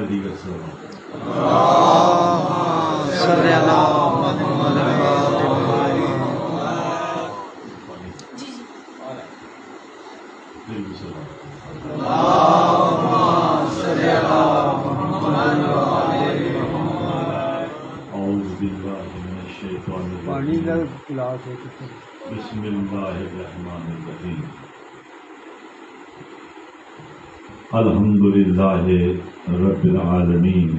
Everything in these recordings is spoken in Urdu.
دیگر سلام صلی اللہ محمد اعوذ باللہ من الشیطان الرجیم بسم اللہ الرحمن الرحیم الحمد للہ رب العالمین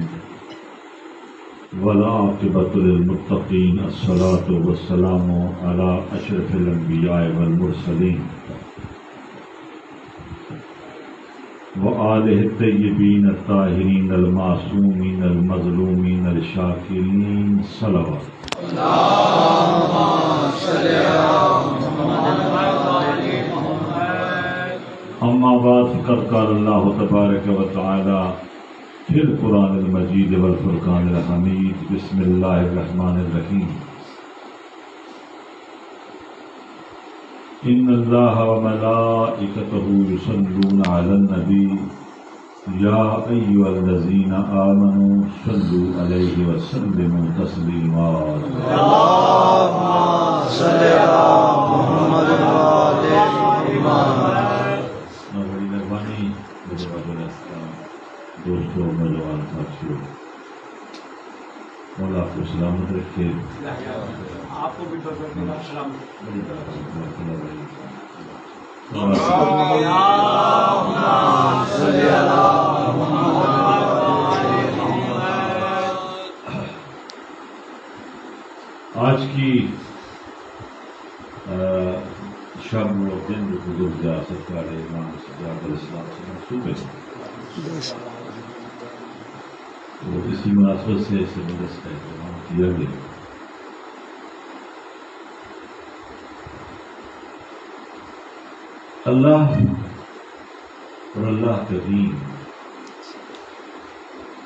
والعاقبۃ للمتقین الصلاۃ والسلام علی اشرف الانبیاء والمرسلین وآلہ الطیبین الطاہرین المعصومین المظلومین الشاکرین صلوات اما بعد فقد قال اللہ تبارک و تعالی فی القرآن المجید والفرقان الحمید بسم اللہ الرحمن الرحیم ان اللہ وملائکتہ یصلون علی النبی یا ایھا الذین آمنوا صلوا علیہ وسلموا تسلیما اللہم صلی علی محمد بڑی مہربانی دوستوں نوجوان ساتھیوں مولا آپ کو سلامت رکھے آپ کو بھی سلام آج کی شب و دن بزرگ سرکار امام سجاد علیہ السلام سے منسوب ہے تو اسی مناسبت سے اس مجلس کا اہتمام کیا گیا اللہ اور اللہ کے دین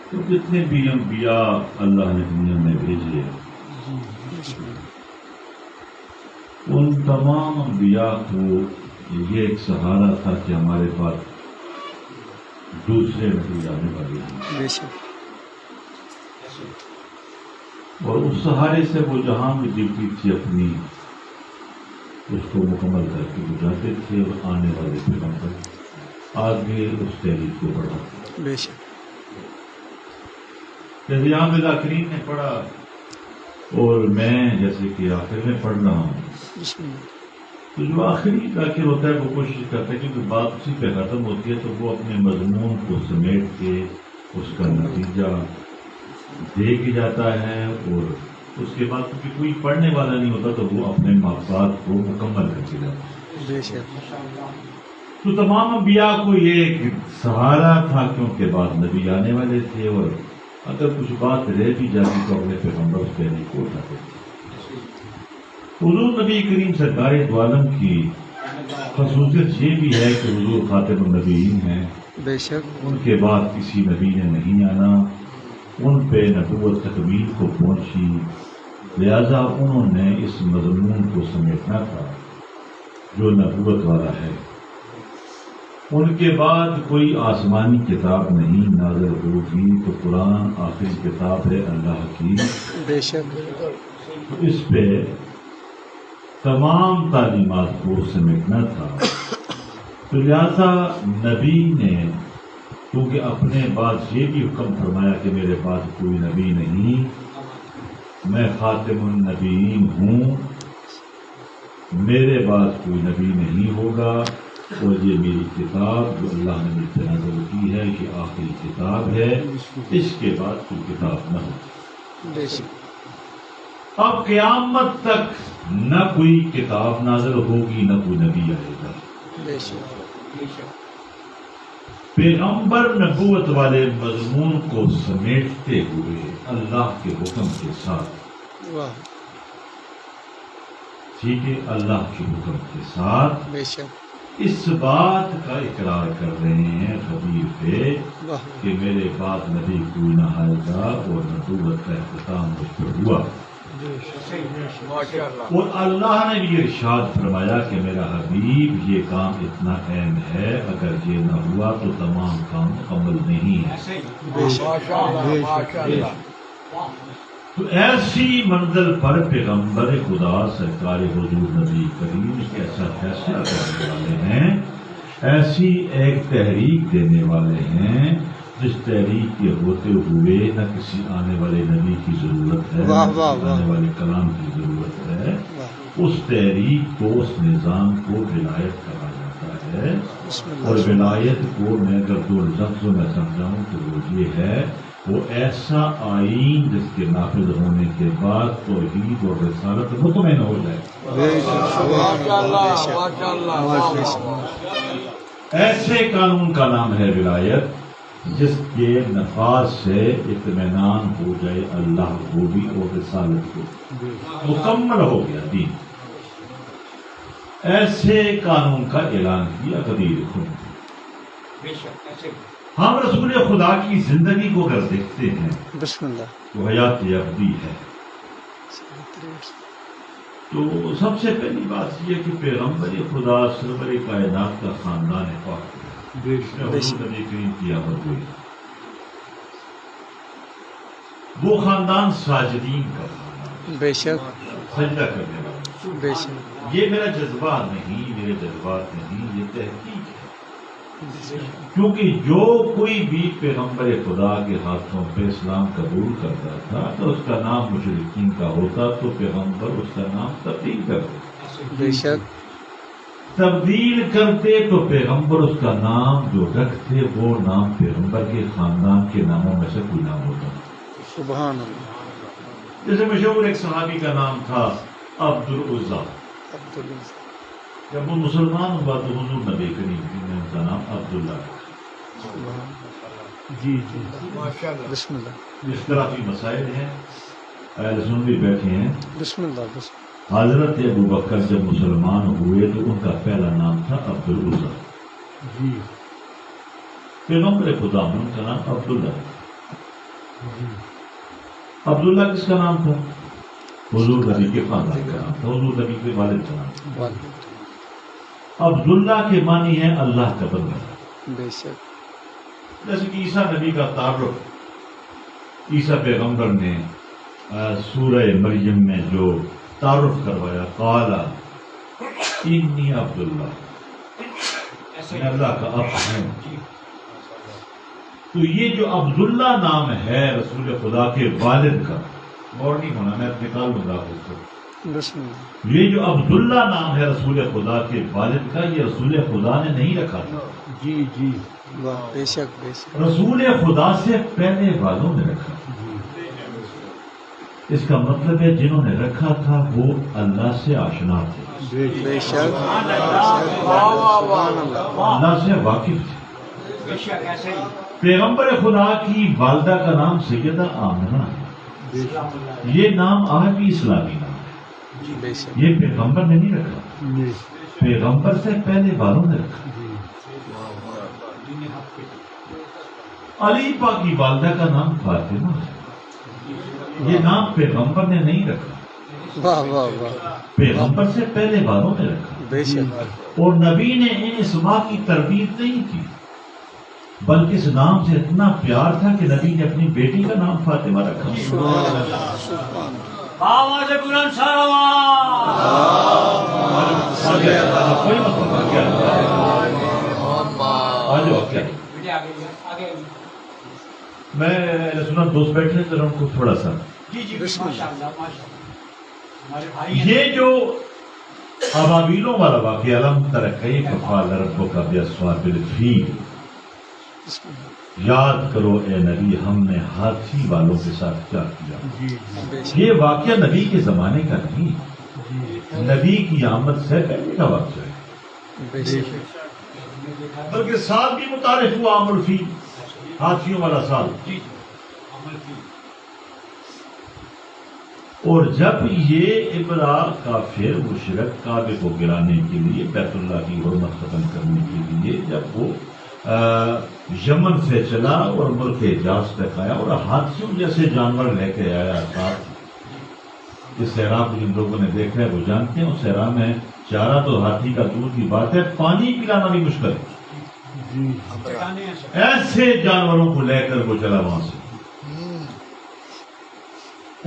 تو جتنے بھی انبیاء اللہ نے دنیا میں بھیجے ان تمام انبیاء کو یہ ایک سہارا تھا کہ ہمارے پاس دوسرے نبی آنے والے ہیں اور اس سہارے سے وہ جہاں بھی ڈیوٹی تھی اپنی اس کو مکمل کر کے گزارتے تھے اور آنے والے پیغمبر آگے اس تحریک کو بڑھاتے جیسے یہاں بالآخرین نے پڑھا اور میں جیسے کہ آخر میں پڑھ رہا ہوں تو جو آخری آخر ہوتا ہے وہ کوشش کرتا ہے کیونکہ بات اسی پہ ختم ہوتی ہے تو وہ اپنے مضمون کو سمیٹ کے اس کا نتیجہ دے کے جاتا ہے اور اس کے بعد کیونکہ کوئی پڑھنے والا نہیں ہوتا تو وہ اپنے مقصد کو مکمل کر کے جاتا ہے تو تمام انبیاء کو یہ ایک سہارا تھا کیونکہ بعد نبی آنے والے تھے اور اگر کچھ بات رہ بھی جاتی تو اپنے پیغمبر اس پہ نہیں کو اٹھاتے تھے حضور نبی کریم سرکار دو عالم کی خصوصیت یہ بھی ہے کہ حضور خاتم النبیین ہیں ان کے بعد کسی نبی نے نہیں آنا ان پہ نبوت تکمیل کو پہنچی لہذا انہوں نے اس مضمون کو سمیٹنا تھا جو نبوت والا ہے ان کے بعد کوئی آسمانی کتاب نہیں نازل ہوگی تو قرآن آخری کتاب ہے اللہ کی اس پہ تمام تعلیمات کو سمیٹنا تھا تو لہذا نبی نے کیونکہ اپنے بعد یہ بھی حکم فرمایا کہ میرے پاس کوئی نبی نہیں میں خاتم النبیین ہوں میرے بعد کوئی نبی نہیں ہوگا اور یہ میری کتاب جو اللہ نے مجھ سے نازل کی ہے یہ آخری کتاب ہے اس کے بعد کوئی کتاب نہ ہو اب قیامت تک نہ کوئی کتاب نازل ہوگی نہ کوئی نبی آئے گا پیغمبر نبوت والے مضمون کو سمیٹتے ہوئے اللہ کے حکم کے ساتھ ٹھیک ہے اللہ کے حکم کے ساتھ اس بات کا اقرار کر رہے ہیں خبیر پہ کہ میرے بعد نبی کوئی نہ آئے گا اور نبوت کا اختتام مجھ پر ہوا اور اللہ نے بھی ارشاد فرمایا کہ میرا حبیب یہ کام اتنا اہم ہے، اگر یہ نہ ہوا تو تمام کام مکمل نہیں ہے۔ تو ایسی منزل پر پیغمبر خدا سرکار حضور نبی کریم ایک ایسا فیصلہ کرنے والے ہیں، ایسی ایک تحریک دینے والے ہیں جس تحریک کے ہوتے ہوئے نہ کسی آنے والے نبی کی ضرورت ہے، واہ نہ واہ کسی واہ۔ آنے والے کلام کی ضرورت ہے۔ اس تحریک کو، اس نظام کو ولایت کہا جاتا ہے۔ اور ولایت کو میں اگر دو لفظوں میں سمجھاؤں تو وہ یہ ہے، وہ ایسا آئین جس کے نافذ ہونے کے بعد توحید اور رسالت مطمئن ہو جائے، ایسے قانون کا نام ہے ولایت جس کے نفاذ سے اطمینان ہو جائے اللہ کو بھی اور رسالت کو، مکمل ہو گیا دین۔ ایسے قانون کا اعلان کیا قدیر خود۔ ہم رسول خدا کی زندگی کو اگر دیکھتے ہیں بسم اللہ۔ تو حیات ابدی ہے۔ تو سب سے پہلی بات یہ کہ پیغمبر خدا سرور کائنات کا خاندان پاک ہے، حضور نبی کریم کی آمد ہوئی، وہ خاندان ساجدین کا خاندان، بے شک سجدہ کرنے والا۔ بے شک یہ میرا جذبات نہیں، میرے جذبات نہیں، یہ تحقیق ہے۔ کیونکہ جو کوئی بھی پیغمبر خدا کے ہاتھوں پہ اسلام قبول کرتا تھا تو اس کا نام مشرکین کا ہوتا، تو پیغمبر اس کا نام تبدیل کرتے، بے شک تبدیل کرتے تو پیغمبر اس کا نام جو رکھتے وہ نام پیغمبر کے خاندان کے ناموں میں سے کوئی نام ہوتا۔ سبحان اللہ۔ جیسے مشہور ایک صحابی کا نام تھا عبد العزا، جب وہ مسلمان ہوا تو حضور نبی کریم نے ان کا نام عبداللہ رکھا۔ جی جی، بسم اللہ اس طرح کی مسائل ہیں، اہل سنت بھی بیٹھے ہیں۔ بسم اللہ بسم حضرت ابو بکر جب مسلمان ہوئے تو ان کا پہلا نام تھا عبد العزا، جی، پیغمبر خدا میں ان کا نام عبداللہ۔ عبداللہ کس کا نام تھا؟ حضور نبی کے خاندان کا نام تھا، حضور نبی کے والد کا نام تھا۔ اللہ۔ عبداللہ کے معنی ہے اللہ کا بندہ۔ بے شک جیسے کہ عیسیٰ نبی کا تعارف عیسیٰ پیغمبر نے سورہ مریم میں جو تعارف کروایا، قال انی عبداللہ، میں اللہ کا عبد ہوں۔ تو یہ جو عبداللہ نام ہے رسول خدا کے والد کا، اور نہیں ہونا، میں نکال لوں گا اس کو۔ بسم اللہ۔ یہ جو عبداللہ نام ہے رسول خدا کے والد کا، یہ رسول خدا نے نہیں رکھا تھا، جی جی، واہ بے شک بے شک رسول خدا سے پہلے والوں نے رکھا۔ اس کا مطلب ہے جنہوں نے رکھا تھا وہ اللہ سے آشنا تھے، بے شک سبحان اللہ۔ اللہ سے واقف تھے۔ بے شک ایسے ہی۔ پیغمبر خدا کی والدہ کا نام سیدہ آمنہ ہے، یہ نام آج بھی اسلامی نام ہے، بے شک یہ پیغمبر نے نہیں رکھا، پیغمبر سے پہلے والوں نے رکھا۔ علی پاک کی والدہ کا نام فاطمہ ہے، یہ نام پیغمبر نے نہیں رکھا، واہ واہ واہ پیغمبر سے پہلے والوں نے رکھا۔ بے شک اور نبی نے ان اسماء کی تردید نہیں کی، بلکہ اس نام سے اتنا پیار تھا کہ نبی نے اپنی بیٹی کا نام فاطمہ رکھا۔ سبحان اللہ سبحان اللہ۔ بابا سے بلند کوئی مطلب کیا آ جاؤ کیا آگے میں سنا دوست بیٹھے ہیں ذرا ان کو تھوڑا سا جی جی، بسم ماشاء اللہ ماشاء اللہ، ہمارے بھائی ہیں۔ یہ جو ابابیلوں والا واقعہ علم ترقی فقال ربک باصحاب الفیل، بسم اللہ یاد کرو اے نبی ہم نے ہاتھی والوں کے ساتھ کیا کیا۔ بے شک یہ واقعہ نبی کے زمانے کا نہیں، نبی کی آمد سے پہلے کا واقعہ ہے، بے شک بلکہ سال بھی متعارف ہوا عام الفیل، ہاتھیوں والا سال۔ جی عمل کی اور جب یہ ابرا کافر مشرک کعبے کو گرانے کے لیے، بیت اللہ کی حرمت ختم کرنے کے لیے جب وہ یمن سے چلا اور ملک حجاز تک آیا اور ہاتھیوں جیسے جانور لے کے آیا تھا، اس صحرا کو جن لوگوں نے دیکھا ہے وہ جانتے ہیں، اس صحرا میں چارہ تو ہاتھی کا دودھ کی بات ہے، پانی پلانا بھی مشکل ہے۔ ٹھکانے ہیں سب۔ ایسے جانوروں کو لے کر وہ چلا وہاں سے۔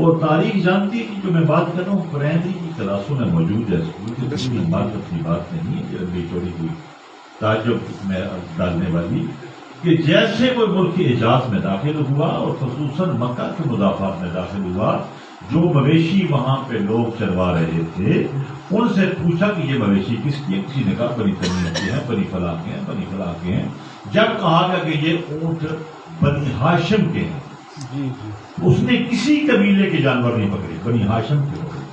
اور تاریخ جانتی ہے کہ جو میں بات کر رہا ہوں پرائمری کی کلاسوں میں موجود ہے، اسکول کی پوری بات اپنی بات نہیں ہے، یہ لمبی چوڑی ہوئی تعجب میں ڈالنے والی، کہ جیسے کوئی ملک اعجاز میں داخل ہوا اور خصوصاً مکہ کے مضافات میں داخل ہوا، جو مویشی وہاں پہ لوگ چروا رہے تھے ان سے پوچھا کہ یہ مویشی کس کی ہے؟ کسی نے کہا بنی تمیم کے ہیں، بنی فلاں کے ہیں، بنی فلاں کے ہیں۔ جب کہا گیا کہ یہ اونٹ بنی ہاشم کے ہیں، اس نے کسی قبیلے کے جانور نہیں پکڑے، بنی ہاشم کے پکڑے۔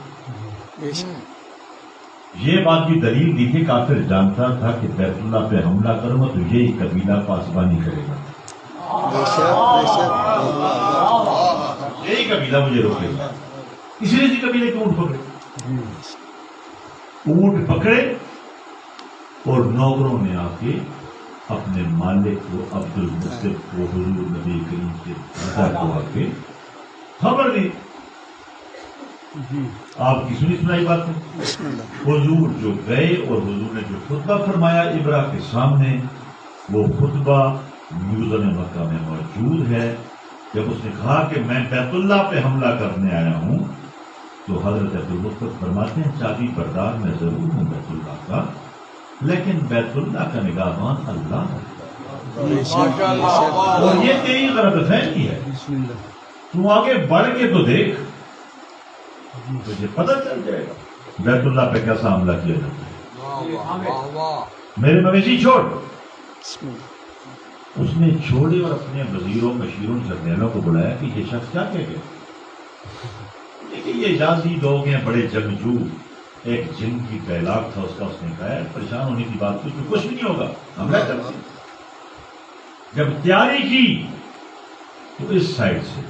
یہ بات بھی دلیل دی تھی، کافر جانتا تھا کہ بیت اللہ پہ حملہ کروں گا تو یہی قبیلہ پاسبانی کرے گا، یہی قبیلہ مجھے روکے گا، اس لیے اسی قبیلے کے اونٹ پکڑے۔ اونٹ پکڑے اور نوکروں نے آ کے اپنے مالک کو عبد المطلب کو حضور نبی کریم کے دادا کو آ کے خبر دی۔ آپ کی سنی سنائی بات ہے، حضور جو گئے اور حضور نے جو خطبہ فرمایا ابرا کے سامنے، وہ خطبہ میوزیم مکہ میں موجود ہے۔ جب اس نے کہا کہ میں بیت اللہ پہ حملہ کرنے آیا ہوں تو حضرت عبدالمطلب فرماتے ہیں چابی بردار میں ضرور ہوں بیت اللہ کا، لیکن بیت اللہ کا نگہبان اللہ ہے، اور یہ تیری غرض فہمی ہے، تو آگے بڑھ کے تو دیکھ، تجھے پتہ چل جائے گا بیت اللہ پہ کیسا حملہ کیا جاتا ہے۔ میرے مویشی چھوڑ۔ اس نے چھوڑے اور اپنے وزیروں مشیروں جرنیلوں کو بلایا کہ یہ شخص کیا کہہ گیا، یہ اجازی لوگ ہیں بڑے جنگجو، ایک جن کی ڈائلاگ تھا اس کا، اس نے کہا ہے پریشان ہونے کی بات کچھ بھی نہیں ہوگا، حملہ کرتے۔ جب تیاری کی تو اس سائڈ سے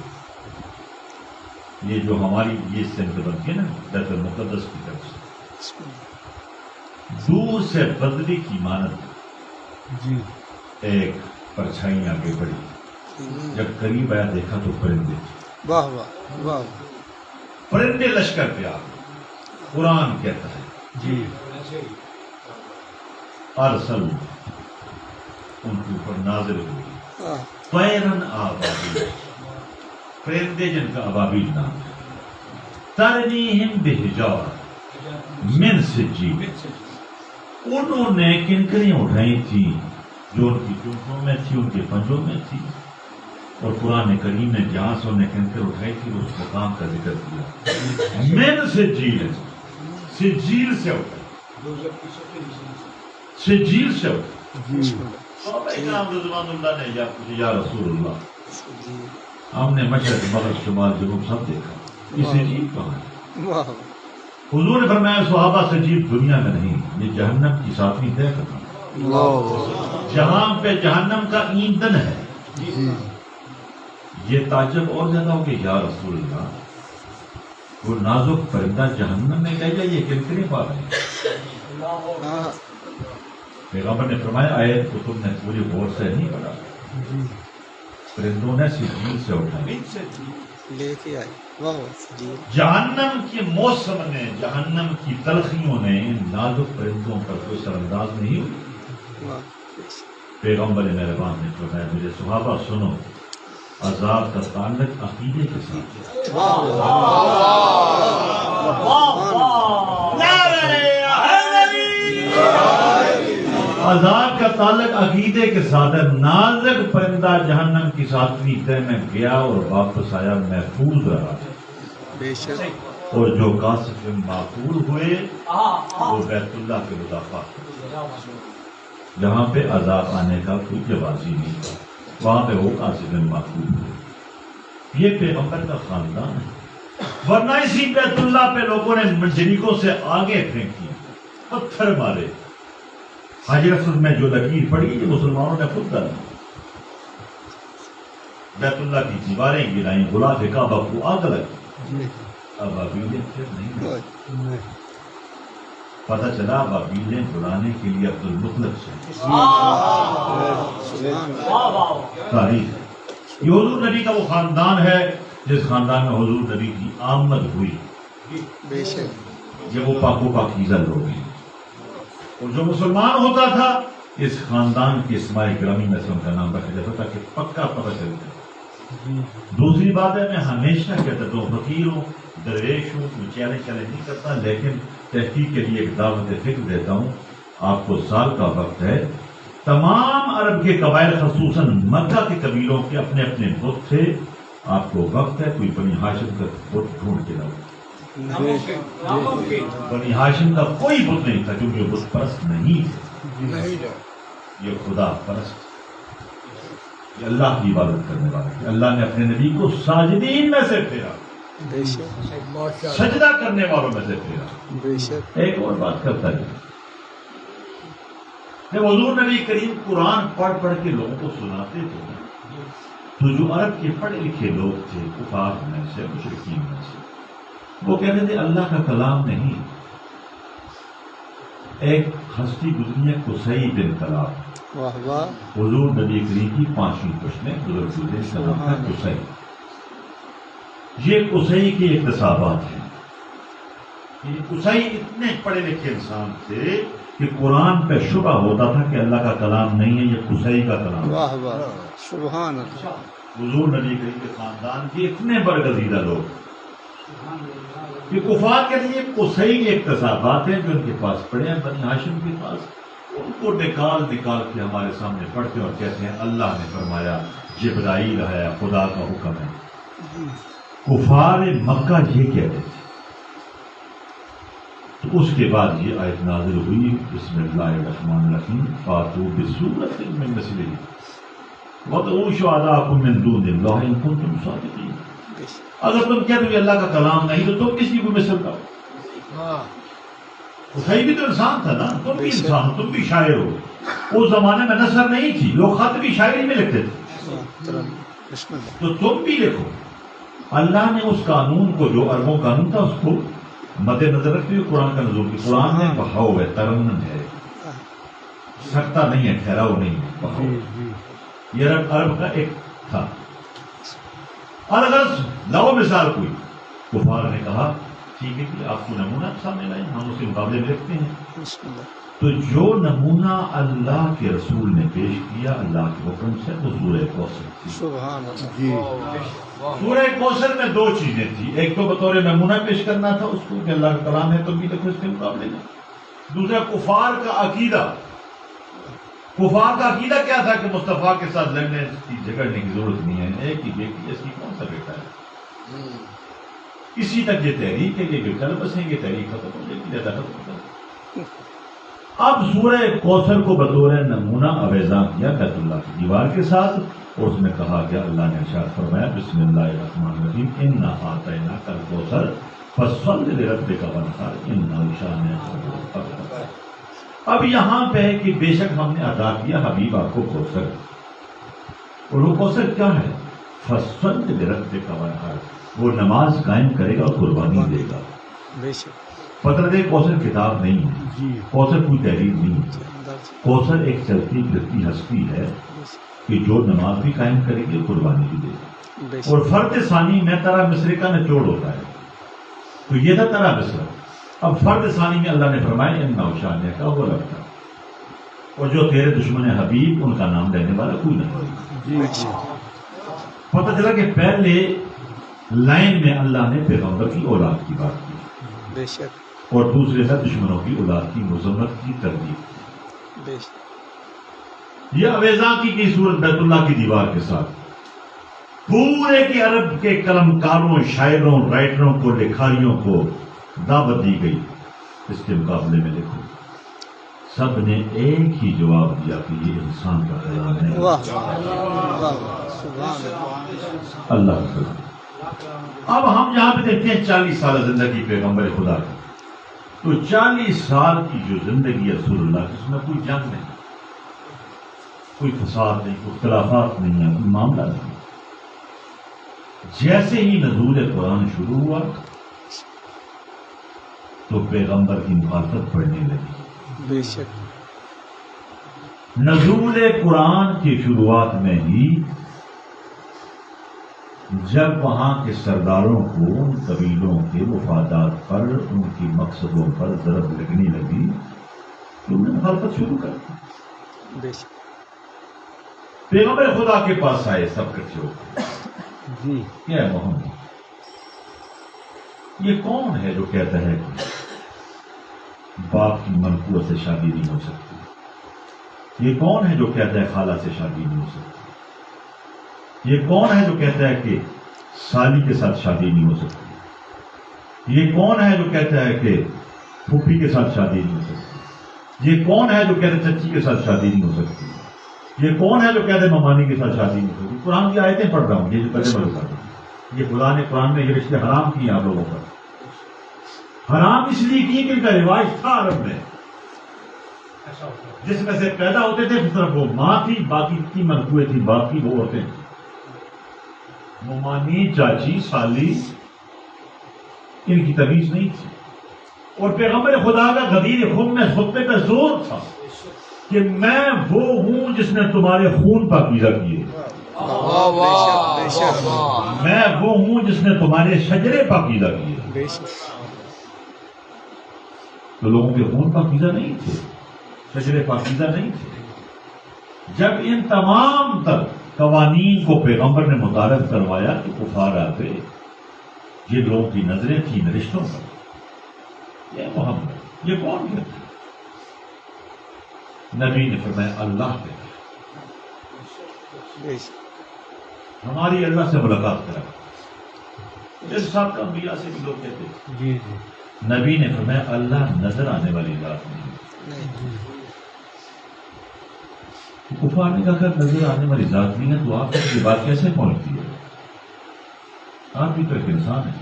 یہ جو ہماری یہ سمت بنتی ہے نا بیت المقدس کی طرف سے، دور سے بدری کی مانند ایک پرچھائی آگے بڑھی، جب قریب آیا دیکھا تو پرندے، پرندے لشکر پہ آ گئے۔ قرآن کہتا ہے ارسل ان کے اوپر نازل ہوئی طیرن آبابیل، پرندے جن کا ابابیل نام ہے، ترمیہم بحجارہ من سجیل، انہوں نے کنکریاں اٹھائی تھی جو ان کی چونچوں میں تھی، ان کے پنجوں میں تھی، اور قرآن کریم نے جہاں سے انہیں کنکر اٹھائی تھی اس مقام کا ذکر کیا، من سجیل، سجیل سے اٹھا، سجیل سے اٹھا۔ صحابہ کرام رضوان اللہ نے یا رسول اللہ، ہم نے مشرق مغرب شمال جنوب سب دیکھا، یہ سجیل کہاں ہے؟ حضور نے فرمایا صحابہ سجیل دنیا میں نہیں، یہ جہنم کی ساتویں طے کرنا، جہاں پہ جہنم کا ایندھن ہے۔ یہ تعجب اور زیادہ ہو کہ یا رسول اللہ، وہ نازک پرندہ جہنم میں گئے یا یہ کنکریاں پا رہے ہیں؟ پیغمبر نے فرمایا آیت کو تم نے پوری غور سے نہیں پڑھا، پرندوں نے سجیل سے اٹھائی لے کے آئے، جہنم کے موسم نے، جہنم کی تلخیوں نے ان نازک پرندوں پر کوئی اثر انداز نہیں ہوئی۔ پیغمبر مہربان نے فرمایا میرے صحابہ سنو، عذاب کا تعلق عقیدے کے ساتھ ہے۔ عذاب کا تعلق عقیدے کے ساتھ ہے۔ نازک پرندہ جہنم کی ساتویں طے میں گیا اور واپس آیا محفوظ رہا، اور جو قاصف معقول ہوئے وہ بیت اللہ کے مضافات، جہاں پہ عذاب آنے کا کوئی جواز ہی نہیں تھا، وہاں پہ وہ قاصف معقول ہوئے۔ یہ پیغمبر کا خاندان ہے، ورنہ اسی بیت اللہ پہ لوگوں نے منجنیکوں سے آگے پھینکی، پتھر مارے، حجر اسود میں جو لکیر پڑی یہ مسلمانوں نے خود ڈالی، بیت اللہ کی دیواریں گرائیں، غلاف کعبہ کو آگ لگی، ابابیلیں پھر نہیں ہوئی۔ پتہ چلا ابابیلیں بلانے کے لیے عبد المطلب سے تاریخ، یہ حضور نبی کا وہ خاندان ہے جس خاندان میں حضور نبی کی آمد ہوئی۔ بے شک یہ وہ پاک و پاکیزہ لوگ ہیں. اور جو مسلمان ہوتا تھا اس خاندان کے اسماء گرامی میں سے ان کا نام رکھا جاتا تھا کہ پکا پتہ چل جائے. دوسری بات ہے میں ہمیشہ کہتا ہوں فقیر ہوں درویش ہوں کوئی چیلنج نہیں کرتا لیکن تحقیق کے لیے ایک دعوت فکر دیتا ہوں. آپ کو سال کا وقت ہے. تمام عرب کے قبائل خصوصاً مکہ کے قبیلوں کے اپنے اپنے بت تھے. آپ کو وقت ہے کوئی بنی ہاشم کا بت ڈھونڈ کے لاؤ. بنی ہاشم کا کوئی بت نہیں تھا کیونکہ بت پرست نہیں تھے. یہ خدا پرست یہ اللہ کی عبادت کرنے والا ہے. اللہ نے اپنے نبی کو ساجدین میں سے پھیرا بے شک سجدہ کرنے والوں میں سے پھیرا. بے شک ایک اور بات کرتا ہے جب حضور نبی کریم قرآن پڑھ پڑھ کے لوگوں کو سناتے تھے تو جو عرب کے پڑھے لکھے لوگ تھے کفار میں سے مشرکین میں سے وہ کہتے تھے اللہ کا کلام نہیں. ایک ہستی گزری ہے قصی بن کلاب واہ واہ حضور نبی کریم کی 5ویں پشت میں بزرگ ہوئے اس کا نام ہے قصی. یہ قصی کے اقتصابات ہیں. یہ قصی اتنے پڑھے لکھے انسان تھے کہ قرآن پہ شبہ ہوتا تھا کہ اللہ کا کلام نہیں ہے یہ قصی کا کلام ہے. واہ واہ سبحان اللہ حضور نبی کریم کے خاندان کے اتنے برگزیدہ لوگ کہ کفار کے لیے قصی کے اقتصابات ہیں جو ان کے پاس پڑے ہیں بنی ہاشم کے پاس. ان کو نکال کے ہمارے سامنے پڑھتے ہیں اور کہتے ہیں اللہ نے فرمایا جبرائیل ہے خدا کا حکم ہے. کفار مکہ یہ کہتے تھے. تو اس کے بعد یہ آیت نازل ہوئی بسم اللہ الرحمن الرحیم فاتوا بسورۃ من مثلہ وادعوا شہداءکم من دون اللہ ان کنتم صادقین. اگر تم کہتے ہو اللہ کا کلام نہیں تو تم کسی کو مثل کرو. قصی بھی تو انسان تھا نا. تم بھی انسان ہو تم بھی شاعر ہو. اس زمانے میں نثر نہیں تھی لوگ خط بھی شاعری میں لکھتے تھے تو تم بھی لکھو. اللہ نے اس قانون کو جو عربوں قانون تھا اس کو مد نظر رکھتے ہوئے قرآن کا نزول کی. قرآن میں بہاؤ ہے ترنم ہے سکتا نہیں ہے ٹھہراؤ نہیں ہے بہاؤ. یہ عرب کا ایک تھا. الغرض لاؤ مثال کوئی. کفار نے کہا ٹھیک ہے کہ آپ کو نمونہ سامنے لائیں ہم اس کے مقابلے میں رکھتے ہیں. تو جو نمونہ اللہ کے رسول نے پیش کیا اللہ کے حکم سے وہ سورہ کوثر تھی. سبحان اللہ سورہ کوثر میں 2 چیزیں تھیں. ایک تو بطور نمونہ پیش کرنا تھا اس کو کہ اللہ کا کلام ہے تم بھی دیکھو اس کے مقابلے میں. دوسرا کفار کا عقیدہ. کفار کا عقیدہ کیا تھا کہ مصطفیٰ کے ساتھ لڑنے کی جھگڑنے کی ضرورت نہیں ہے. ایک ہی بیٹی اس کی کون سا بیٹا ہے. اسی تک یہ تحریک ہے کہ کل بسیں گے تحریک ختم ہو جائے گی زیادہ ختم ہو. اب سورہ کوثر کو بطور نمونہ اویزاں کیا بیت اللہ کی دیوار کے ساتھ اور اس میں کہا گیا اللہ نے ارشاد فرمایا بسم اللہ الرحمن الرحیم انا اعطیناک الکوثر فصل لربک وانحر ان شانئک هو الابتر. اب یہاں پہ ہے کہ بے شک ہم نے عطا کیا حبیب آپ کو کوثر. اور وہ کوثر کیا ہے فصل لربک وانحر وہ نماز قائم کرے گا اور قربانی دے گا. بے شک فطرت کوثر کتاب نہیں ہے. کوثر کوئی تحریر نہیں ہے. کوثر ایک چلتی پھرتی ہستی ہے کہ جو نماز بھی قائم کرے گی قربانی بھی دے گی. اور فرد ثانی میں ترا مصر کا نچوڑ ہوتا ہے تو یہ تھا ترا مصر. اب فرد ثانی میں اللہ نے فرمایا ان نوشانیہ کا وہ لگتا اور جو تیرے دشمن حبیب ان کا نام لینے والا کوئی نہیں. پتہ چلا کہ پہلے لائن میں اللہ نے پیغمبر کی اولاد کی بات کی بے شک اور دوسرے میں دشمنوں کی اولاد کی مذمت کی ترغیب. بے شک یہ اویزاں کی گئی صورت بیت اللہ کی دیوار کے ساتھ. پورے کے عرب کے قلم کاروں شاعروں رائٹروں کو لکھاریوں کو دعوت دی گئی. اس کے مقابلے میں دیکھو سب نے ایک ہی جواب دیا کہ یہ انسان کا کلام ہے. واہ واہ سبحان اللہ کا کلام. اب ہم یہاں پہ دیکھتے ہیں 40 سال زندگی پیغمبر خدا کی. تو 40 سال کی جو زندگی ہے رسول اللہ کی اس میں کوئی جنگ نہیں کوئی فساد نہیں کوئی اختلافات نہیں ہے کوئی معاملہ نہیں. جیسے ہی نزول قرآن شروع ہوا تو پیغمبر کی مخالفت بڑھنے لگی. بے شک نزول قرآن کی شروعات میں ہی جب وہاں کے سرداروں کو ان قبیلوں کے مفادات پر ان کی مقصدوں پر ضرب لگنے لگی تو انہوں نے مخالفت شروع کر دی. بے شک پیغمبر خدا کے پاس آئے سب کچھ ہو جی کیا محمد یہ کون ہے جو کہتا ہے کہ باپ کی منقوع سے شادی نہیں ہو سکتی؟ یہ کون ہے جو کہتا ہے خالہ سے شادی نہیں ہو سکتی؟ یہ کون ہے جو کہتا ہے کہ سالی کے ساتھ شادی نہیں ہو سکتی؟ یہ کون ہے جو کہتا ہے کہ پھوپھی کے ساتھ شادی نہیں ہو سکتی؟ یہ کون ہے جو کہتا ہے چچی کے ساتھ شادی نہیں ہو سکتی؟ یہ کون ہے جو کہتے ہیں ممانی کے ساتھ شادی نہیں ہو سکتی؟ قرآن کی آیتیں پڑھ رہا ہوں، یہ جو پہلے میں بتا دوں، یہ خدا نے قرآن میں یہ رشتے حرام کیے آپ لوگوں پر. حرام اس لیے کیے کہ ان کا رواج تھا عرب میں، جس میں سے پیدا ہوتے تھے صرف وہ ماں تھی، باقی کی منقوعیں تھی، باقی وہ عورتیں تھیں. ممانی، چاچی، سالی، ان کی تمیز نہیں تھی. اور پیغمبر خدا کا غدیر خون میں خطبے کا زور تھا کہ میں وہ ہوں جس نے تمہارے خون پاکیزہ کیے، بے شک میں وہ ہوں جس نے تمہارے شجرے پاکیزہ کیے. بے شک تو لوگوں کے خون پاکیزہ نہیں تھے، شجرے پاکیزہ نہیں تھے. جب ان تمام تر قوانین کو پیغمبر نے متعارف کروایا تو کفار آتے، یہ لوگوں کی نظریں تھیں ان رشتوں پر. یہ محمد یہ کون کہتے؟ نبی نے فرمایا اللہ کہتے بے شک ہماری اللہ سے ملاقات کرا. جس صاحب کا انبیاء سے بھی لوگ کہتے ہیں. جی جی نبی نے فرمایا اللہ نظر آنے والی ذات نہیں. کفار نے کہا کہ نظر آنے والی ذات نہیں ہے تو آپ تک یہ بات کیسے پہنچتی ہے؟ آپ بھی تو ایک انسان ہے.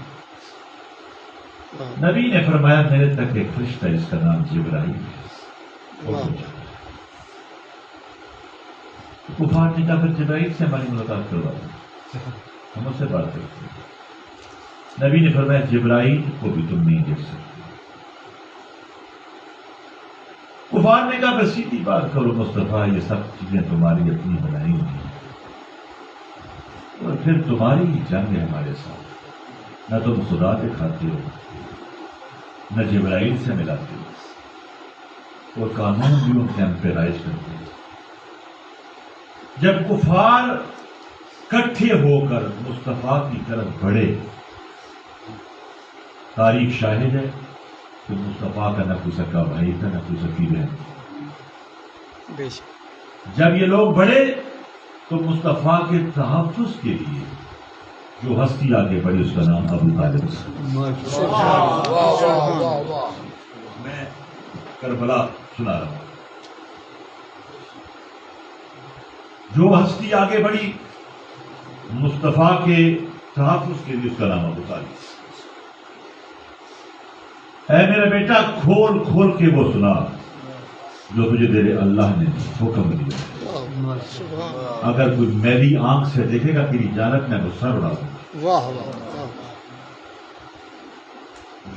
نبی نے فرمایا میرے تک ایک فرشتہ ہے، اس کا نام جبرائیل ہے. کفار نے کہا پھر جبرائیل سے ہماری ملاقات کروا دیں، ہم اس سے بات کرتے ہیں. نبی نے فرمایا جبرائیل کو بھی تم نہیں دیکھ سکتے. کفار نے کہا پھر سیدھی بات کرو مصطفیٰ، یہ سب چیزیں تمہاری اپنی بنائی ہوئی ہیں اور پھر تمہاری ہی جنگ ہے ہمارے ساتھ. نہ تم خدا دکھاتے ہو، نہ جبرائیل سے ملاتے ہو، اور قانون بھی ان کے ہم پہ رائج کرتے ہیں. جب کفار کٹھے ہو کر مصطفیٰ کی طرف بڑھے، تاریخ شاہد ہے کہ مصطفیٰ کا نہ کوئی سکا بھائی تھا، نہ کوئی سکی بہن. بے شک جب یہ لوگ بڑھے تو مصطفیٰ کے تحفظ کے لیے جو ہستی آگے بڑھی اس کا نام ابو طالب ہے. میں کربلا سنا رہا ہوں. جو ہستی آگے بڑھی مصطفیٰ کے تحفظ کے لیے اس کا نام ابو طالب. اے میرا بیٹا کھول کھول کے وہ سنا جو تجھے تیرے اللہ نے حکم دیا. اگر کوئی میری آنکھ سے دیکھے گا تیری جانت میں غصہ اڑا دوں. واہ واہ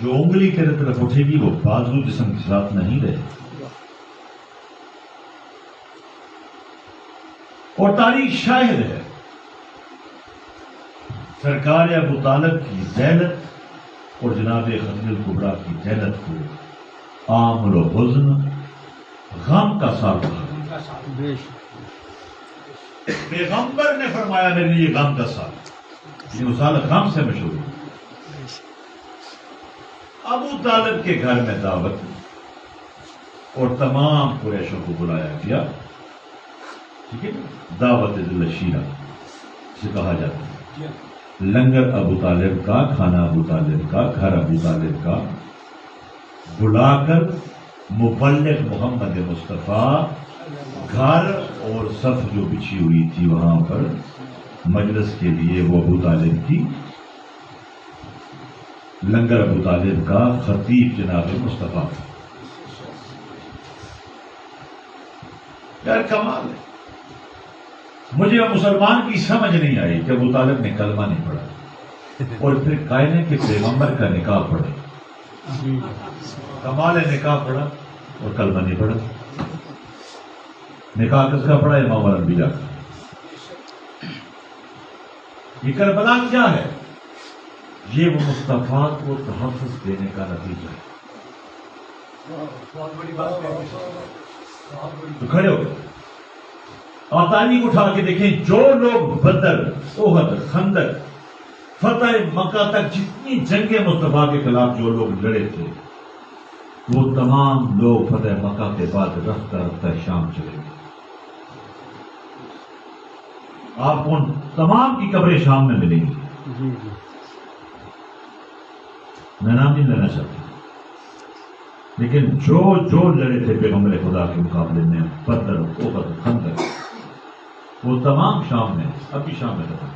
جو انگلی تیرے طرف اٹھے گی وہ بازو جسم کے ساتھ نہیں رہے. اور تاریخ شاہد ہے سرکار ابو طالب کی ذیلت اور جناب خدیجہ الکبریٰ کی ذیلت کو عامل و حزن غم کا سال کہا. بے پیغمبر نے فرمایا میرے لیے غم کا سال، یہ سال غم سے مشہور ہے. ابو طالب کے گھر میں دعوت اور تمام قریشوں کو بلایا گیا. ٹھیک ہے، دعوت ذل شیرہ سے کہا جاتا ہے. لنگر ابو طالب کا، کھانا ابو طالب کا، گھر ابو طالب کا، بلا کر مبلغ محمد مصطفیٰ گھر اور صف جو بچھی ہوئی تھی وہاں پر مجلس کے لیے وہ ابو طالب کی. لنگر ابو طالب کا، خطیب جناب مصطفیٰ. یار کمال ہے. مجھے مسلمان کی سمجھ نہیں آئی کہ ابو طالب نے کلمہ نہیں پڑھا اور پھر قائنے کے پیغمبر کا نکاح پڑھا. کمال ہے، نکاح پڑھا اور کلمہ نہیں پڑھا. نکاح کس کا پڑھا؟ امام الانبیاء کا. یہ کربلا کیا ہے؟ یہ وہ مصطفیٰ کو تحفظ دینے کا نتیجہ ہے. بہت بڑی بات ہے. تو کھڑے ہو گئے اور تاریخ اٹھا کے دیکھیں، جو لوگ بدر، احد، خندق، فتح مکہ تک جتنی جنگیں مصطفیٰ کے خلاف جو لوگ لڑے تھے، وہ تمام لوگ فتح مکہ کے بعد رفتہ رفتہ شام چلے گئے. آپ کو ان تمام کی قبریں شام میں ملیں گی. میں نام نہیں لینا چاہتا، لیکن جو لڑے تھے پیغمبر خدا کے مقابلے میں، بدر، احد، خندق، وہ تمام شام میں، اب بھی شام میں تھا،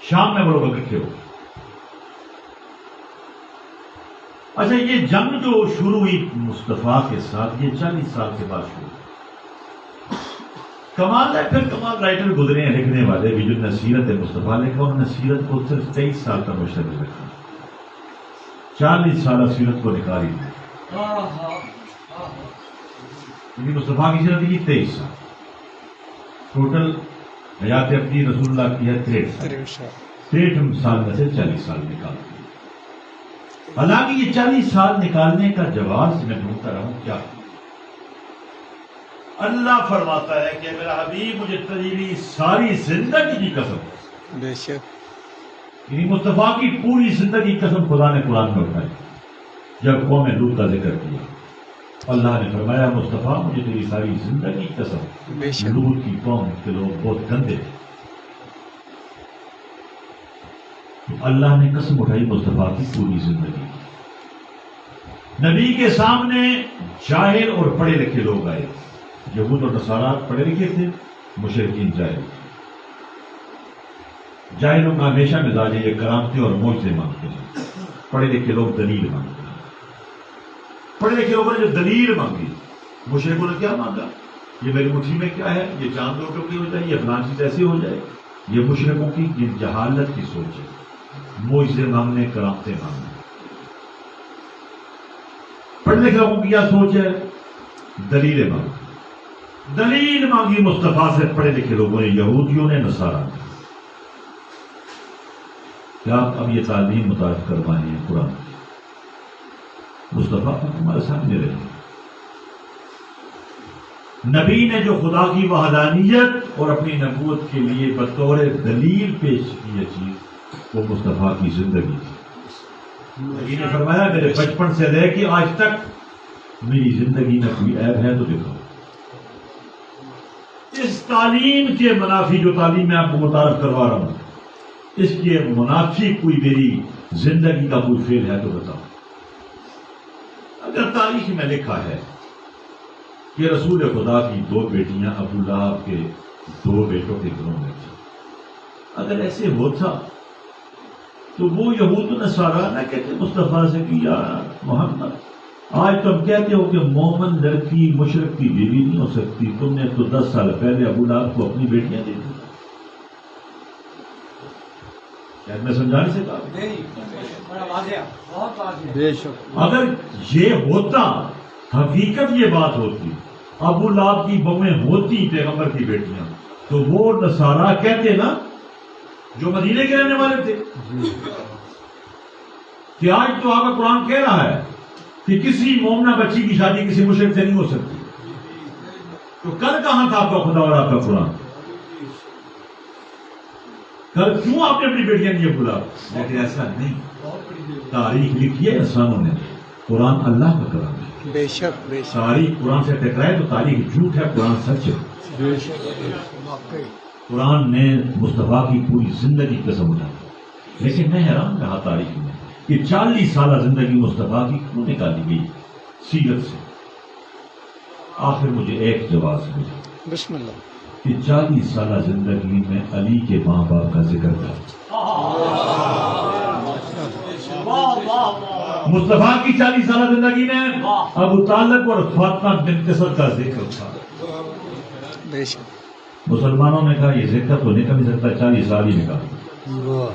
شام میں وہ لوگ اکٹھے ہو. اچھا، یہ جنگ جو شروع ہوئی مصطفیٰ کے ساتھ، یہ 40 سال کے بعد شروع ہوئی. کمال ہے، پھر کمال رائٹر گزرے ہیں لکھنے والے بھی، جو نے سیرت مصطفیٰ لکھا، انہوں نے سیرت کو صرف 23 سال کا مشتمل رکھا. 40 سالہ سیرت کو نکالی دی، کیونکہ مصطفیٰ کی سیرت کی 23 سال. ٹوٹل حیات اپنی رسول اللہ کی ہے 63 سال. 63 سال میں سے 40 سال نکال دی. حالانکہ یہ 40 سال نکالنے کا جواز میں ڈھونڈتا رہا ہوں کیا. اللہ فرماتا ہے کہ میرا حبیب مجھے تیری ساری زندگی کی قسم، بے شک یعنی مصطفیٰ کی پوری زندگی قسم خدا نے قرآن میں اٹھائی. جب قوم لوط کا ذکر کیا، اللہ نے فرمایا مصطفیٰ مجھے تیری ساری زندگی کی قسم، بے شک لوط کی قوم کے لوگ بہت گندے تھے. تو اللہ نے قسم اٹھائی مصطفیٰ کی پوری زندگی. نبی کے سامنے جاہل اور پڑھے لکھے لوگ آئے. یہود اور نصارہ پڑھے لکھے تھے، مشرکین جاہل. جاہلوں کا ہمیشہ مزاج ہے یہ کرامتیں اور معجزے مانگتے ہیں، پڑھے لکھے لوگ دلیل مانگتے ہیں. پڑھے لکھے لوگوں نے جو دلیل مانگی، مشرکوں نے کیا مانگا؟ یہ میری مٹھی میں کیا ہے، یہ چاند دو ٹوکری ہو جائے، یہ فلاں چیز ایسی ہو جائے. یہ مشرکوں کی یہ جہالت کی سوچ ہے. معجزے مانگنے، کرامتیں مانگنے. پڑھے لکھے لوگوں کی کیا سوچ ہے؟ دلیلیں مانگی. دلیل مانگی مصطفیٰ سے پڑھے لکھے لوگوں نے، یہودیوں نے، نصارہ نے. کیا آپ اب یہ تعلیم متعارف کروائیں ہیں قرآن کی؟ مصطفیٰ ہمارے سامنے رہے. نبی نے جو خدا کی وحدانیت اور اپنی نبوت کے لیے بطور دلیل پیش کی یہ چیز، وہ مصطفیٰ کی زندگی تھی. نبی نے فرمایا میرے بچپن سے لے کے آج تک میری زندگی میں کوئی عیب ہے تو دکھاؤ. اس تعلیم کے منافی جو تعلیم میں آپ کو متعارف کروا رہا ہوں، اس کے منافی کوئی میری زندگی کا کوئی فعل ہے تو بتاؤ. اگر تاریخ میں لکھا ہے کہ رسول خدا کی 2 بیٹیاں ابو لہب کے 2 بیٹوں کے گھروں میں تھیں، اگر ایسے ہوتا تو وہ یہود و نصارہ نہ کہتے مصطفیٰ سے کہ یا محمد، آج تم کہتے ہو کہ مومن لڑکی مشرک کی بیوی نہیں ہو سکتی، تم نے تو 10 سال پہلے ابو لہب کو اپنی بیٹیاں دے دی. کیا میں سمجھا نہیں سکتا؟ بڑا واضح، بہت واضح. بے شک اگر یہ ہوتا، حقیقت یہ بات ہوتی، ابو لہب کی بہویں ہوتی پیغمبر کی بیٹیاں، تو وہ نصارہ کہتے نا جو مدینے کے رہنے والے تھے کہ آج تو آپ کا قرآن کہہ رہا ہے کہ کسی مومنہ بچی کی شادی کسی مشرک سے نہیں ہو سکتی. تو کل کہاں تھا آپ کا خدا اور آپ کا قرآن؟ کل کیوں آپ نے اپنی بیٹیاں نہیں بلا؟ لیکن ایسا نہیں. تاریخ لکھی ہے انسانوں نے، قرآن اللہ کا کلام ہے. بے شک بے شک تاریخ قرآن سے ٹکرائے تو تاریخ جھوٹ ہے، قرآن سچ ہے. بے شک واقعی قرآن نے مصطفیٰ کی پوری زندگی قسم اٹھائی. لیکن میں حیران رہا تاریخ میں کہ 40 سالہ زندگی مصطفیٰ کی کیوں نکالی گئی سیرت سے. آخر مجھے ایک جواب ملا بسم اللہ کہ 40 سالہ زندگی میں علی کے ماں باپ کا ذکر تھا. مصطفیٰ کی 40 سالہ زندگی میں ابو طالب اور فاطمہ بنت اسد کا ذکر تھا. بے شک مسلمانوں نے کہا یہ ذکر تو نہیں کر سکتا، 40 سال ہی نکالا.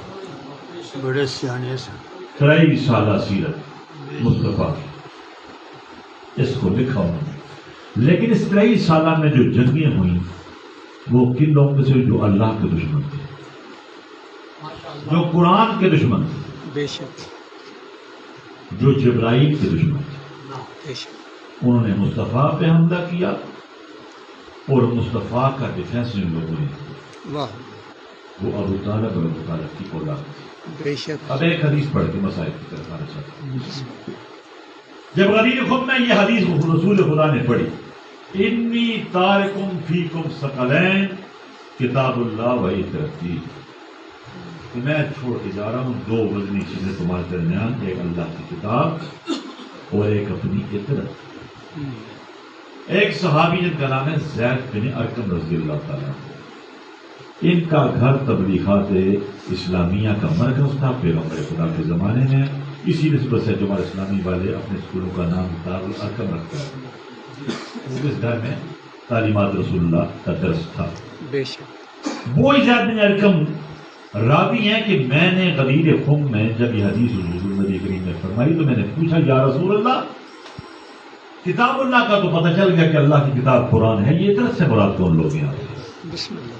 بڑے سیانے سے 23 سالہ سیرت مصطفیٰ کی، اس کو لکھا انہوں نے. لیکن اس 23 سالہ میں جو جنگیں ہوئیں وہ کن لوگوں سے جو اللہ کے دشمن تھے. جو قرآن کے دشمن تھے، بے شک جو جبرائیل کے دشمن تھے، بے شک انہوں نے مصطفیٰ پہ حملہ کیا اور مصطفیٰ کا ڈیفینس جن لوگوں نے کیا واہ وہ ابو طالب اور ابو طالب کی اولاد تھی۔ بے شک اب ایک حدیث پڑھ کے مسائل کی طرف آنا چاہتا ہوں۔ جب غدیر خم میں یہ حدیث رسول خدا نے پڑھی، انی تارکم فیکم ثقلین کتاب اللہ و ترقی، کہ میں چھوڑ کے جا رہا ہوں دو وزنی چیزیں تمہارے درمیان، ایک اللہ کی کتاب اور ایک اپنی عطرت۔ ایک صحابی جن کا نام ہے زید بن ارقم رضی اللہ تعالیٰ، ان کا گھر تبلیغات اسلامیہ کا مرکز تھا پیغمبر خدا کے زمانے میں، اسی نسبت سے جماعت اسلامی والے اپنے اسکولوں کا نام دار الارقم رکھتے ہیں۔ اس گھر میں تعلیمات رسول اللہ کا درس تھا۔ بے شک وہ زید بن ارقم راوی ہیں کہ میں نے غدیر خم میں جب یہ حدیث حضور نبی کریم نے فرمائی تو میں نے پوچھا یا رسول اللہ، کتاب اللہ کا تو پتہ چل گیا کہ اللہ کی کتاب قرآن ہے، یہ طرح سے مراد کون لوگ ہیں آپ؟ بسم اللہ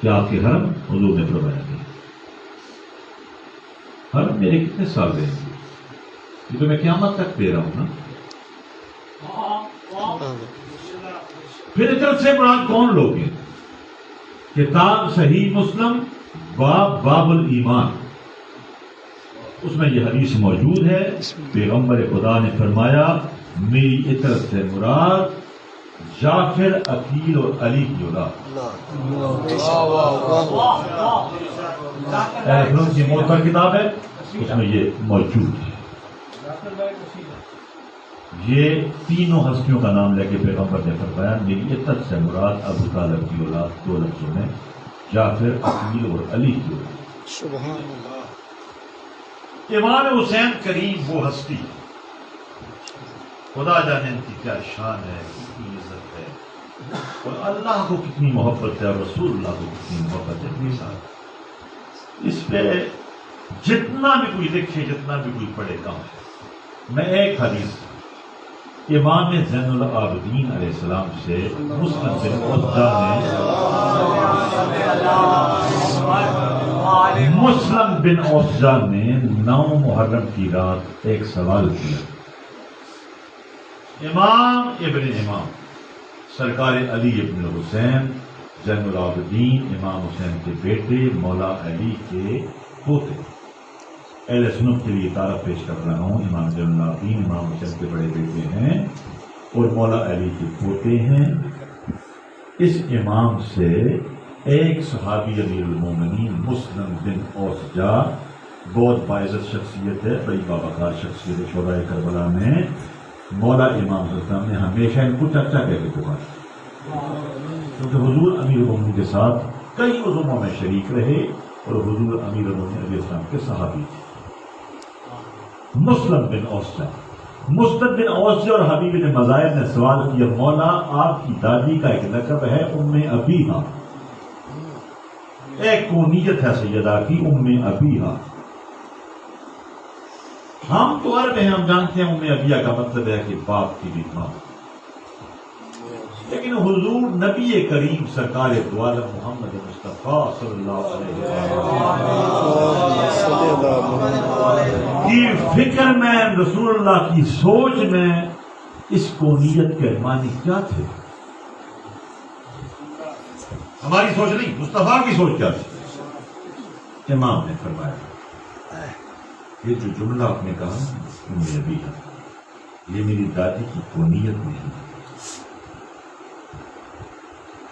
کیا آپ کے حرم؟ حضور نے فرمایا نہیں۔ حرم میرے کتنے سال رہے ہیں؟ یہ تو میں قیامت تک دے رہا ہوں نا۔ پھر طرف سے مراد کون لوگ ہیں؟ کتاب صحیح مسلم باب الایمان، اس میں یہ حدیث موجود ہے، پیغمبر خدا نے فرمایا میری عطرت سے مراد جعفر، عقیل اور علی کی اولاد۔ کی موت پر کتاب ہے، اس میں یہ موجود ہے۔ یہ تینوں ہستیوں کا نام لے کے پیغمبر نے فرمایا میری عطرت سے مراد ابو طالب کی اولاد، دو لفظوں میں جعفر، عقیل اور علی کی اولاد۔ سبحان اللہ امام حسین کریم وہ ہستی، خدا جانے ان کی کیا شان ہے، کتنی عزت ہے، اور اللہ کو کتنی محبت ہے، اور رسول اللہ کو کتنی محبت ہے۔ اس پہ جتنا بھی کوئی لکھے، جتنا بھی کوئی پڑھے کم ہے۔ میں ایک حدیث امام زین العابدین علیہ السلام سے مسلم بن عوفجہ نے 9 محرم کی رات ایک سوال کیا۔ امام ابن امام سرکار علی ابن حسین زین العابدین امام حسین کے بیٹے مولا علی کے پوتے، اہل سنت کے لیے تعارف پیش کر رہا ہوں، امام زین العابدین امام حسین کے بڑے بیٹے ہیں اور مولا علی کے پوتے ہیں۔ اس امام سے ایک صحابی امیر المومنین مسلم بن اوسجا، بہت باعزت شخصیت ہے، بڑی باوقار شخصیت ہے شہدائے کربلا میں، مولا امام حسین نے ہمیشہ ان کو چرچا کہہ کے پکارا، کیونکہ حضور امیر المومنین کے ساتھ کئی عزموں میں شریک رہے اور حضور امیر المومنین علیہ السلام کے صحابی تھے۔ مسلم بن اوسجا، مسلم بن اوسجا اور حبیب بن مذاہب نے سوال کیا مولا آپ کی دادی کا ایک لقب ہے ام ابیہا، ایک کونیت ہے سیدہ کی ام ابیہا۔ ہم تو عرب ہیں، ہم جانتے ہیں ام ابیہا کا مطلب ہے کہ باپ کی بھی ماں، لیکن حضور نبی کریم سرکار دو عالم محمد مصطفیٰ صلی اللہ علیہ وسلم کی فکر میں، رسول اللہ کی سوچ میں اس کونیت کے معنی کیا تھے؟ ہماری سوچ نہیں، مصطفیٰ کی سوچ کیا تھی؟ امام نے فرمایا یہ جو جملہ آپ نے کہا ام ابیہا، یہ میری دادی کی کونیت نہیں،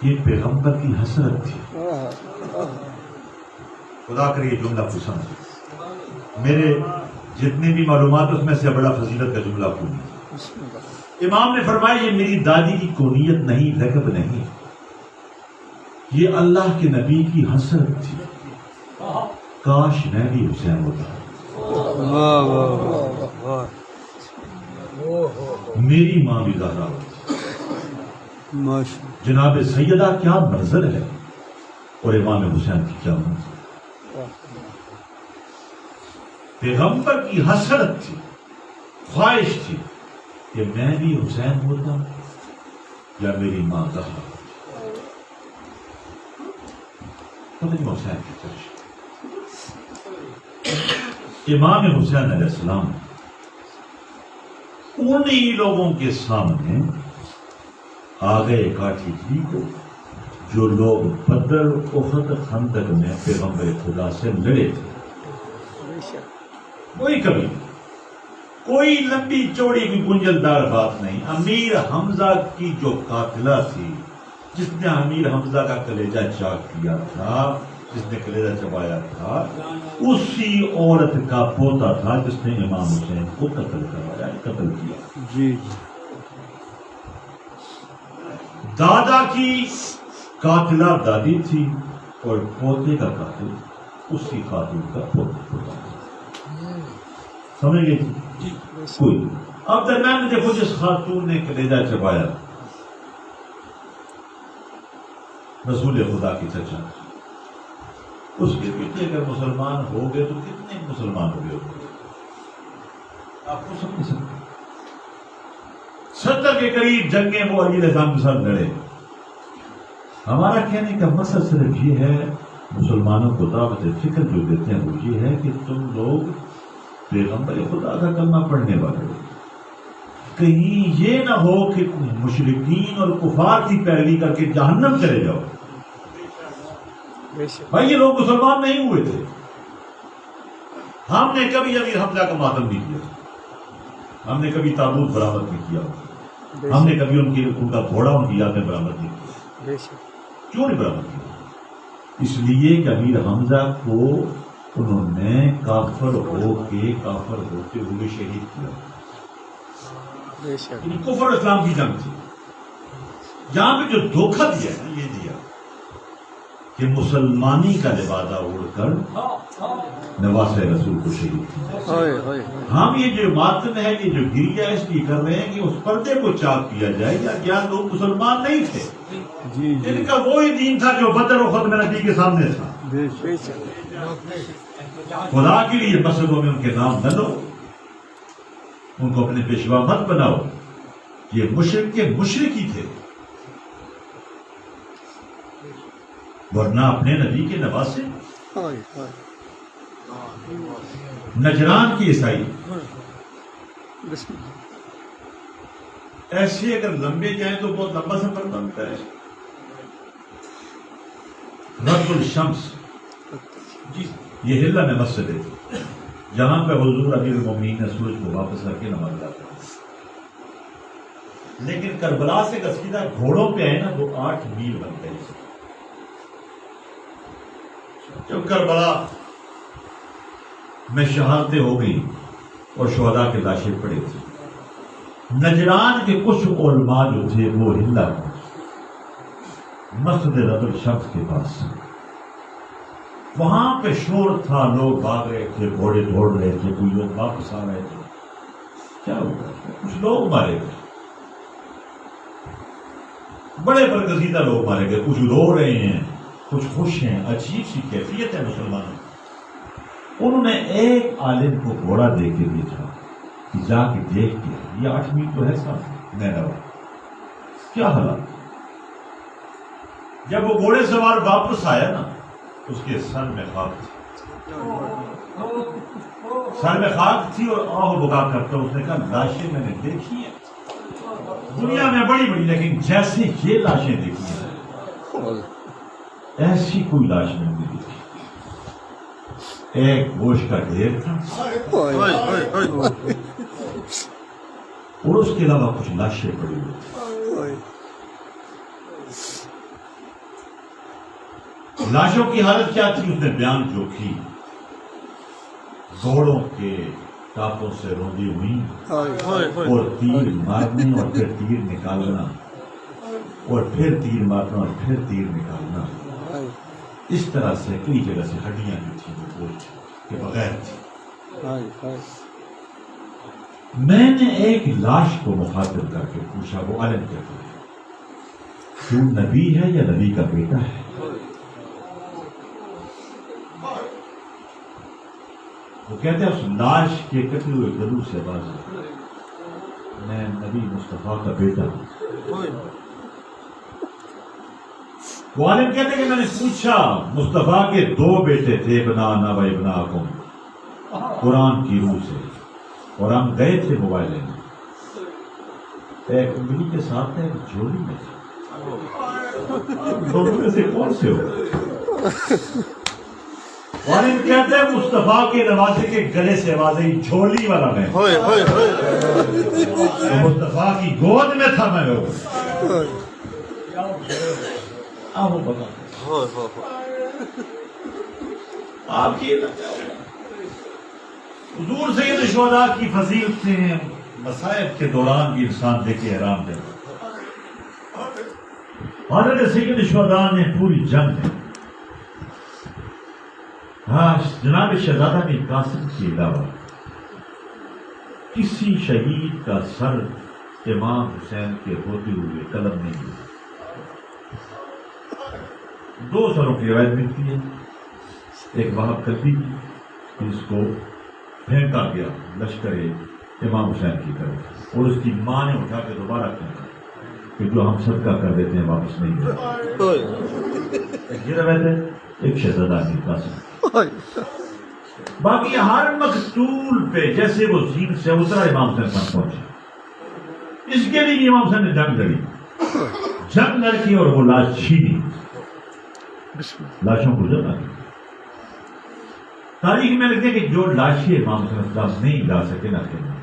یہ پیغمبر کی حسرت تھی۔ خدا کرے یہ جملہ پسند ہے، میرے جتنی بھی معلومات اس میں سے بڑا فضیلت کا جملہ پوری۔ امام نے فرمایا یہ میری دادی کی کونیت نہیں، لقب نہیں، یہ اللہ کے نبی کی حسرت تھی، کاش میں بھی حسین ہوتا، میری ماں بھی زہرا ہوتی۔ جناب سیدہ کیا منظر ہے، اور امام حسین کی کیا منظر، پیغمبر کی حسرت تھی، خواہش تھی کہ میں بھی حسین ہوتا یا میری ماں زہرا ہوتی۔ پتہ نہیں حسین کی چرچ امام حسین علیہ السلام انہی لوگوں کے سامنے آ گئے کاٹھی تھی کو جو لوگ بدر احد خندق میں پیغمبر خدا سے لڑے تھے. بے شک کوئی کبھی کوئی لمبی چوڑی کی گنجلدار بات نہیں. امیر حمزہ کی جو قاتلہ تھی جس نے امیر حمزہ کا کلیجہ چاک کیا تھا, جس نے کلیجہ چبایا تھا, اسی عورت کا پوتا تھا جس نے امام حسین کو قتل کروایا, قتل کیا. جی دادا کی قاتلہ دادی تھی اور پوتے کا قاتل اسی قاتل کا پوتا تھا. سمجھ گئے جی؟ کوئی اب درمیان میں دیکھو جس خاتون نے کلیجہ چبایا رسول خدا کی چچا, اس کے بیٹے اگر مسلمان ہو گئے تو کتنے مسلمان ہو گئے ہوگے آپ کو سمجھ سکتے. 70 کے قریب جنگیں وہ علی علیہ السلام کے ساتھ لڑے. ہمارا کہنے کا مقصد صرف یہ ہے, مسلمانوں کو دعوت فکر جو دیتے ہیں وہ یہ ہے کہ تم لوگ پیغمبر خدا کا کلمہ پڑھنے والے ہو. کہیں یہ نہ ہو کہ مشرکین اور کفار کی پیروی کر کے جہنم چلے جاؤ. بے شک بھائی یہ لوگ مسلمان نہیں ہوئے تھے. ہم نے کبھی امیر حمزہ کا ماتم نہیں کیا, ہم نے کبھی تابوت برآمد نہیں کیا, بے ہم شک نے کبھی ان کا گھوڑا ان کی یاد میں برآمد نہیں کیا. بے شک کیوں نہیں برآمد کیا؟ اس لیے کہ امیر حمزہ کو انہوں نے کافر ہو کے کافر ہوتے ہوئے شہید کیا. بے شک یعنی کفر اسلام کی جنگ تھی. یہاں پہ جو دھوکہ دیا ہے یہ دیا کہ مسلمانی کا لبادہ اوڑھ کر نواسہ رسول کو شہید کیا. ہوئے ہوئے ہم یہ جو ماتم ہے, یہ جو گریہ اس لیے کر رہے ہیں کہ اس پردے کو چاک کیا جائے یا کیا لوگ مسلمان نہیں تھے. جی ان کا وہی دین تھا جو بدر و خود میں نبی کے سامنے تھا. بے شک خدا کے لیے مسجدوں میں ان کے نام نہ لو, ان کو اپنے پیشوا مت بناؤ. یہ مشرک کے مشرک ہی تھے, ورنہ اپنے نبی کے نواسے. ہوئے ہوئے نجران کی عیسائی بسم اللہ ایسے اگر لمبے جائیں تو بہت لمبا سفر بنتا ہے. رب الشمس یہ ہلا میں مسجد ہے جہاں پہ حضور امیر المومنین نے سورج کو واپس کر کے نماز لاتا ہے. لیکن کربلا سے قصیدہ گھوڑوں پہ آئے نا تو 8 میل بنتے ہیں. جب کربلا میں شہادتیں ہو گئی اور شہداء کے لاشیں پڑے تھے, نجران کے کچھ علماء جو تھے وہ ہلا مسجد رب الشمس کے پاس, وہاں پہ شور تھا, لوگ بھاگ رہے تھے, گھوڑے دوڑ رہے تھے, کوئی لوگ واپس آ رہے تھے. کیا ہوا؟ کچھ لوگ مارے گئے, بڑے برگزیدہ لوگ مارے گئے. کچھ رو رہے ہیں, کچھ خوش ہیں. عجیب سی کیفیت ہے مسلمانوں. انہوں نے ایک عالم کو گھوڑا دے کے بھیجا کہ جا کے دیکھ کے یہ 8 میل تو ہے صاحب نیروا, کیا حالات. جب وہ گھوڑے سوار واپس آیا نا, اس کے سر میں خاک تھی, سر میں خاک تھی اور آہ بکا کرتا. اس نے کہا لاشیں میں نے دیکھی ہیں دنیا میں بڑی بڑی, لیکن جیسے یہ لاشیں دیکھی ہیں ایسی کوئی لاش میں نہیں دیکھی. ایک گوشت کا ڈھیر تھا اور اس کے علاوہ کچھ لاشیں پڑی ہوئی. لاشوں کی حالت کیا تھی اس نے بیان جو کی, گھوڑوں کے ٹاپوں سے روندی ہوئی اور تیر مارنے اور پھر تیر نکالنا اور پھر تیر مارنا اور پھر تیر نکالنا. اس طرح سے کئی جگہ سے ہڈیاں جو تھیں وہ گوشت کے بغیر تھی. میں نے ایک لاش کو مخاطب کر کے پوچھا, وہ عالم کہتے ہیں تو نبی ہے یا نبی کا بیٹا ہے؟ وہ کہتے ہیں اس لاش کے کٹے ہوئے گلو سے آواز آئی, میں نبی مصطفیٰ کا بیٹا ہوں. وہ عالم کہتے ہیں کہ میں نے پوچھا مصطفیٰ کے 2 بیٹے تھے, ابنا انا و ابناکم, قرآن کی روح سے، اور ہم گئے تھے موبائل لینے، ایک انگلی کے ساتھ ایک جھولی میں تھا، دونوں میں سے کون سے ہو؟ اور ان کہتے ہیں مصطفیٰ کے نوازے کے گلے سے آوازیں جھولی والا میں، مصطفیٰ کی گود میں تھا میں وہ بتا آپ کی حضور سید شہداء کی فضیلتیں مصائب کے دوران بھی انسان دیکھے حیران ہے۔ حضرت سید شہداء نے پوری جنگ میں، ہاں جناب شہزادہ بن قاسم کے علاوہ کسی شہید کا سر امام حسین کے ہوتے ہوئے قلم نہیں ہوا۔ 2 سروں کی روایت ملتی ہے، ایک وہاں کلبی کی جس کو پھینکا گیا لشکر امام حسین کی طرف، اور اس کی ماں نے اٹھا کے دوبارہ پھینکا کہ جو ہم صدقہ کر دیتے ہیں واپس نہیں یہ روایت ہے ایک شہزادہ بن قاسم۔ باقی ہر مقتول پہ جیسے وہ زین سے اترا امام حسین تک پہنچا، اس کے لیے امام حسین نے جنگ لڑی، جنگ لڑ کی اور وہ لاش چھینی، لاشوں کو جلا دی۔ تاریخ میں لکھتے ہیں کہ جو لاشیں امام حسین السلام نہیں لا سکے نہ کہنا،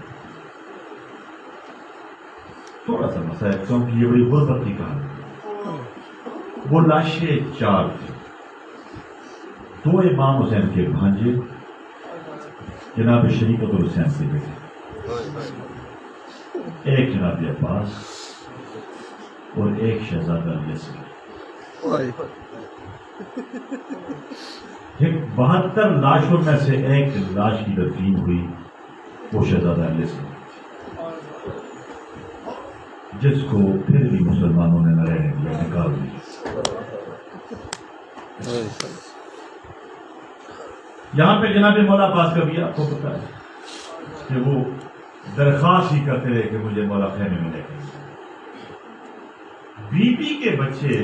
تھوڑا سا مسئلہ ہے کیونکہ یہ بڑی غربت کی کہانی ہے۔ وہ لاشیں 4 تھیں، 2 امام حسین کے بھانجے جناب شریفت الحسین کے بیٹے، ایک جناب عباس اور ایک شہزادہ یسیر۔ 72 لاشوں میں سے ایک لاش کی تدفین ہوئی، وہ شہزادہ یسیر، جس کو پھر بھی مسلمانوں نے نہ رہنے دیا، نکال دیا۔ یہاں پہ جناب مولا عباس کا بھی آپ کو پتا ہے کہ وہ درخواست ہی کرتے رہے کہ مجھے مولا خیمے میں لے کے، بی بی کے بچے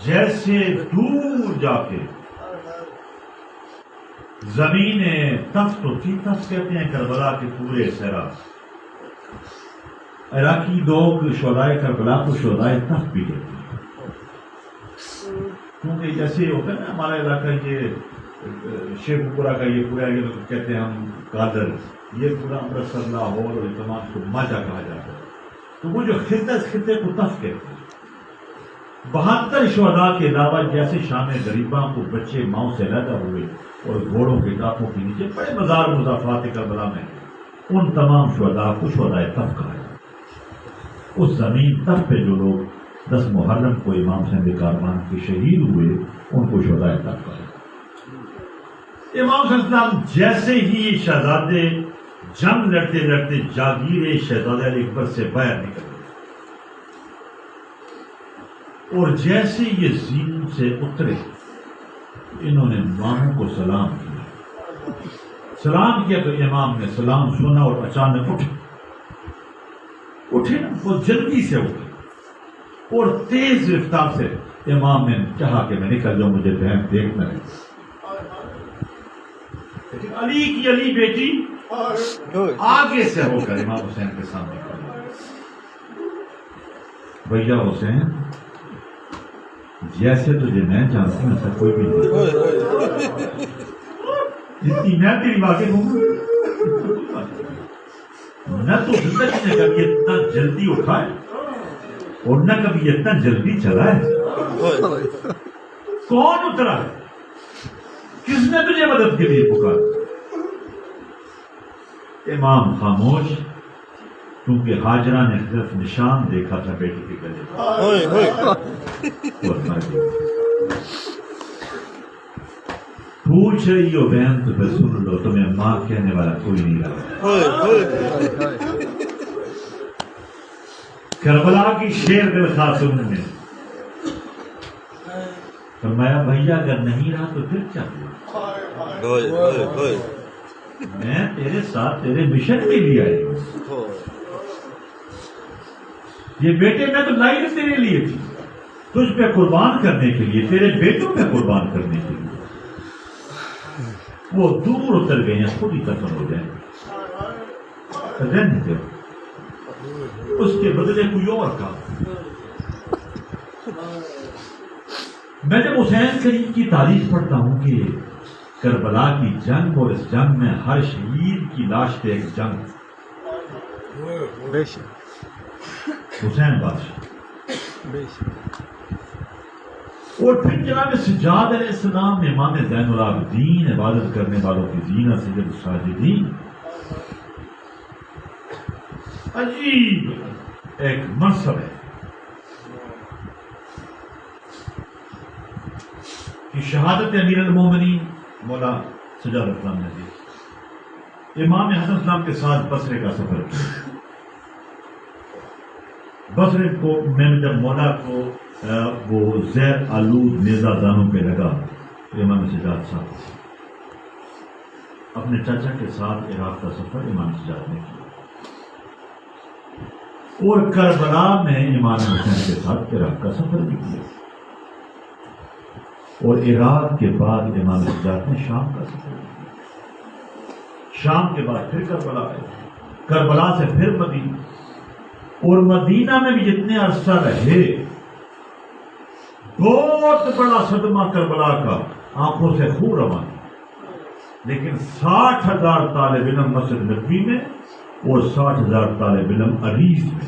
جیسے دور جا کے زمین تفت و تیفت کہتے ہیں کربلا کے پورے صحرا، عراقی لوگ شہدائے کربلا کو شہدائے تفت بھی کہتے ہیں، کیونکہ جیسے ہوتا ہے نا ہمارا علاقہ یہ شیخ پورا کا یہ پورا یہ کہتے ہیں ہم قادر، یہ پورا امرتسر لاہور اور تمام کو ماجا کہا جاتا ہے، تو وہ جو خطے اس خطے کو تفت کہتے ہیں۔ 72 شہداء کے علاوہ جیسے شام غریباں کو بچے ماؤں سے علیحدہ ہوئے اور گھوڑوں کے ٹاپوں کے نیچے بڑے مزار مضافات کربلا میں، ان تمام شہداء کو شہدائے تفت کہا جاتا ہے۔ اس زمین تفت پہ جو لوگ 10 محرم کو امام حسین کاروان کے شہید ہوئے ان کو شہدائے تفت کہا جاتا ہے۔ امام حسین السلام جیسے ہی شہزادے جنگ لڑتے لڑتے جاگیر شہزادہ علی اکبر سے باہر نکل گئے، اور جیسے یہ زین سے اترے انہوں نے ماموں کو سلام کیا تو امام نے سلام سنا اور اچانک اٹھے نا، وہ جلدی سے اٹھے اور تیز رفتار سے امام نے چاہا کہ میں نکل جاؤں، مجھے بہن دیکھنا ہے، لیکن علی کی علی بیٹی آگے سے ہو کر امام حسین کے سامنے بھیا حسین جیسے تجھے میں جانتی ہوں ایسا کوئی بھی نہیں، جتنی میں تیری واقع ہوں نہ تو زندگی نے کبھی اتنا جلدی اٹھا ہے اور نہ کبھی اتنا جلدی چلا ہے۔ کون اترا ہے؟ کس نے تجھے مدد کے لیے پکارا؟ امام خاموش، کیونکہ ہاجرہ نے صرف نشان دیکھا تھا بیٹی کے گلے اور مر گئی۔ پوچھ رہی ہو بہن تو پھر سن لو، تمہیں ماں کہنے والا کوئی نہیں رہا۔ کربلا کی شیر دل خاتون نے فرمایا بھیا اگر نہیں رہا تو پھر کیا ہوا؟ میں تیرے ساتھ تیرے مشن کے لیے آئی ہوں، یہ بیٹے میں تو لائی تیرے لیے تھی، تجھ پہ قربان کرنے کے لیے، تیرے بیٹوں پہ قربان کرنے کے لیے۔ وہ دور اتر گئے ہیں، خود ہی ختم ہو جائیں، رہنے دو، اس کے بدلے کوئی اور کا۔ میں جب حسین کریم کی تاریخ پڑھتا ہوں کہ کربلا کی جنگ، اور اس جنگ میں ہر شہید کی لاش پہ ایک جنگ، بے شک حسین بادشاہ، بے شک اور پھر جناب سجاد علیہ السلام امام زین العابدین، عبادت کرنے والوں کی زینت سید الساجدین، عجیب ایک منصب ہے کہ شہادت امیر المومنین مولا سجاد الاسلام نے دی، امام حسن اسلام کے ساتھ بصرے کا سفر کیا۔ بصرے کو میں جب مولا کو وہ زیر آلود نیزہ دانوں پہ لگا تو امام سجاد صاحب اپنے چاچا کے ساتھ عراق کا سفر امام سجاد نے کیا، اور کربلا میں امام حسین کے ساتھ عراق کا سفر بھی کیا، اور عراق کے بعد امام سجاد نے شام کا سفر کیا، شام کے بعد پھر کربلا آئے، کربلا سے پھر مدینہ، اور مدینہ میں بھی جتنے عرصہ رہے بہت بڑا صدمہ کربلا کا، آنکھوں سے خون رواں، لیکن 60,000 طالب علم مسجد نبوی میں اور 60,000 طالب علم عریض میں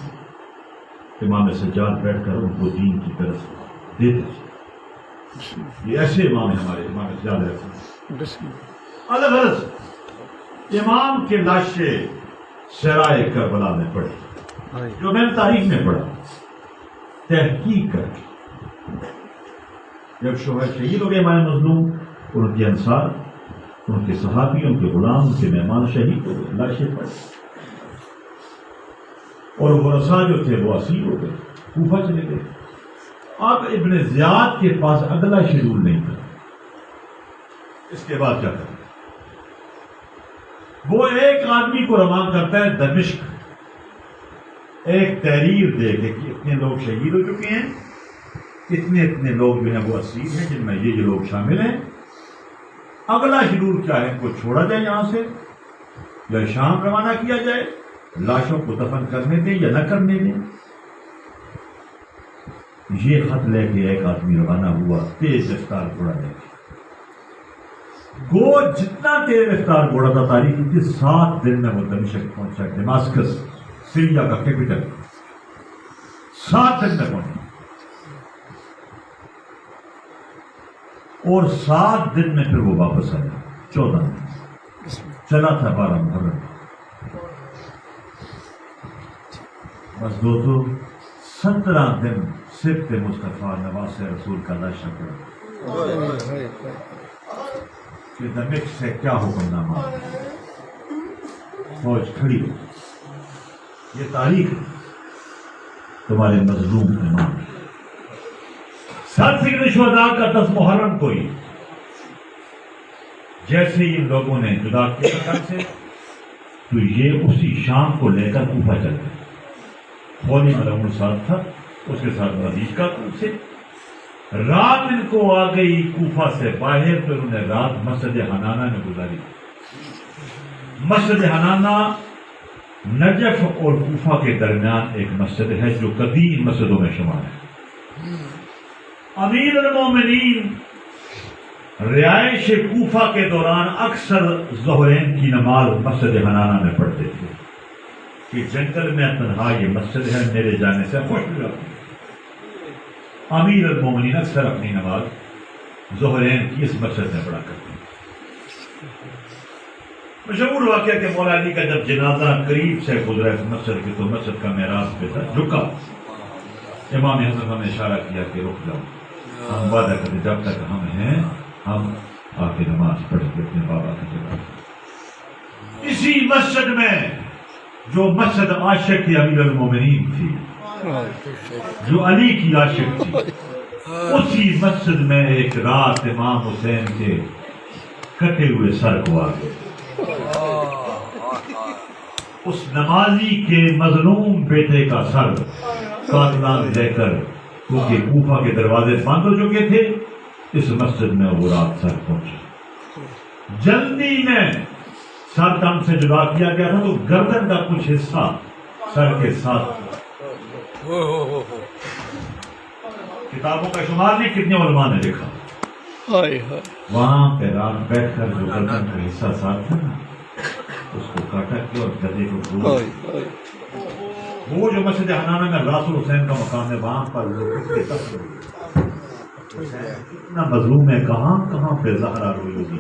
امام سجاد بیٹھ کر ان کو دین کی طرف دیتے تھے۔ یہ ایسے امام ہیں ہمارے امام سجاد رہتے ہیں۔ الگ الگ امام کے لاشیں سرائے کربلا میں پڑی، جو میں نے تاریخ میں پڑھا، تحقیق کر کے جب شہید ہو گئے ہمارے مظلوم، ان کے انصار، ان کے صحابی، ان کے غلام، ان کے مہمان شہید ہو گئے، لاشیں پڑی، اور ورثا جو تھے وہ اسیر ہو گئے، کوفہ چلے گئے۔ اب ابن زیاد کے پاس اگلا شیڈول نہیں تھا، اس کے بعد کیا کریں؟ وہ ایک آدمی کو روان کرتا ہے دمشق، ایک تحریر دے کے کہ اتنے لوگ شہید ہو چکے ہیں، اتنے لوگ جو ہیں وہ اسیر ہیں، جن میں یہ لوگ شامل ہیں، اگلا شیڈول کیا ہے؟ ان کو چھوڑا جائے یہاں سے، یا شام روانہ کیا جائے، لاشوں کو دفن کرنے دیں یا نہ کرنے دیں۔ یہ خط لے کے ایک آدمی روانہ ہوا، تیز رفتار گھوڑا لے کے، گو جتنا تیز رفتار گھوڑا تھا تاریخ کی 7 دن میں وہ دمشق پہنچا، دماسکس سیریا کا کیپٹل، 7 دن میں پہنچا، اور 7 دن میں پھر وہ واپس آیا، 14 دن چلا تھا، 12 محرم۔ بس دوستو 17 دن صرف مصطفیٰ نواز رسول کا لاشا پڑا کہ دمشق سے کیا حکم نامہ، فوج کھڑی ہو، یہ تاریخ ہے تمہارے مظلوم امام۔ سید شہداء کا 10 محرم کو ہی جیسے ہی ان لوگوں نے جدا کیا مکان سے، تو یہ اسی شام کو لے کر کوفہ چل گئے۔ خولی مرحوم صاحب تھا، اس کے ساتھ ردیف کا سے رات ان کو آ گئی کوفہ سے باہر، تو انہوں نے رات مسجد حنانہ میں گزاری۔ مسجد حنانہ نجف اور کوفہ کے درمیان ایک مسجد ہے جو قدیم مسجدوں میں شمار ہے۔ امیر المومنین رہائش کوفہ کے دوران اکثر ظہرین کی نماز مسجد حنانہ میں پڑھتے تھے کہ جنگل میں تنہا یہ مسجد ہے، میرے جانے سے خوش ہو جاتے ہیں۔ امیر المومنین اکثر اپنی نماز ظہرین کی اس مسجد میں پڑھا کرتے ہیں۔ مشہور واقعہ کہ مولا علی کا جب جنازہ قریب سے گزرا اس مسجد کے، تو مسجد کا محراب پہ تھا جھکا، امام حسن نے اشارہ کیا کہ رک جاؤ، ہم وعدہ کرتے جب تک ہم ہیں ہم آ کے نماز پڑھ کے اپنے بابا کی جگہ۔ اسی مسجد میں جو مسجد عاشق کی امیر المومنین تھی، جو علی کی عاشق تھی، اسی مسجد میں ایک رات امام حسین کے کٹے ہوئے سر کو آ گئے، اس نمازی کے مظلوم بیٹے کا سر قاتلان لے کر، کیونکہ کوفہ کے دروازے بند ہو چکے تھے، اس مسجد میں وہ رات سر پہنچے۔ جلدی میں سر تن سے جدا کیا گیا تھا تو گردن کا کچھ حصہ سر کے ساتھ کتابوں کا شمار نہیں کتنے علماء نے لکھا ہائے ہائے وہاں پہ رات بیٹھ کر جو گردن کا حصہ ساتھ تھا نا اس کو کاٹا کیا اور گدے کو ہائے ہائے وہ جو مسجد حنانہ میں راسل حسین کا مقام ہے وہاں پر لوگ اتنا مظلوم ہے کہاں کہاں پہ زہرا روئی ہوگی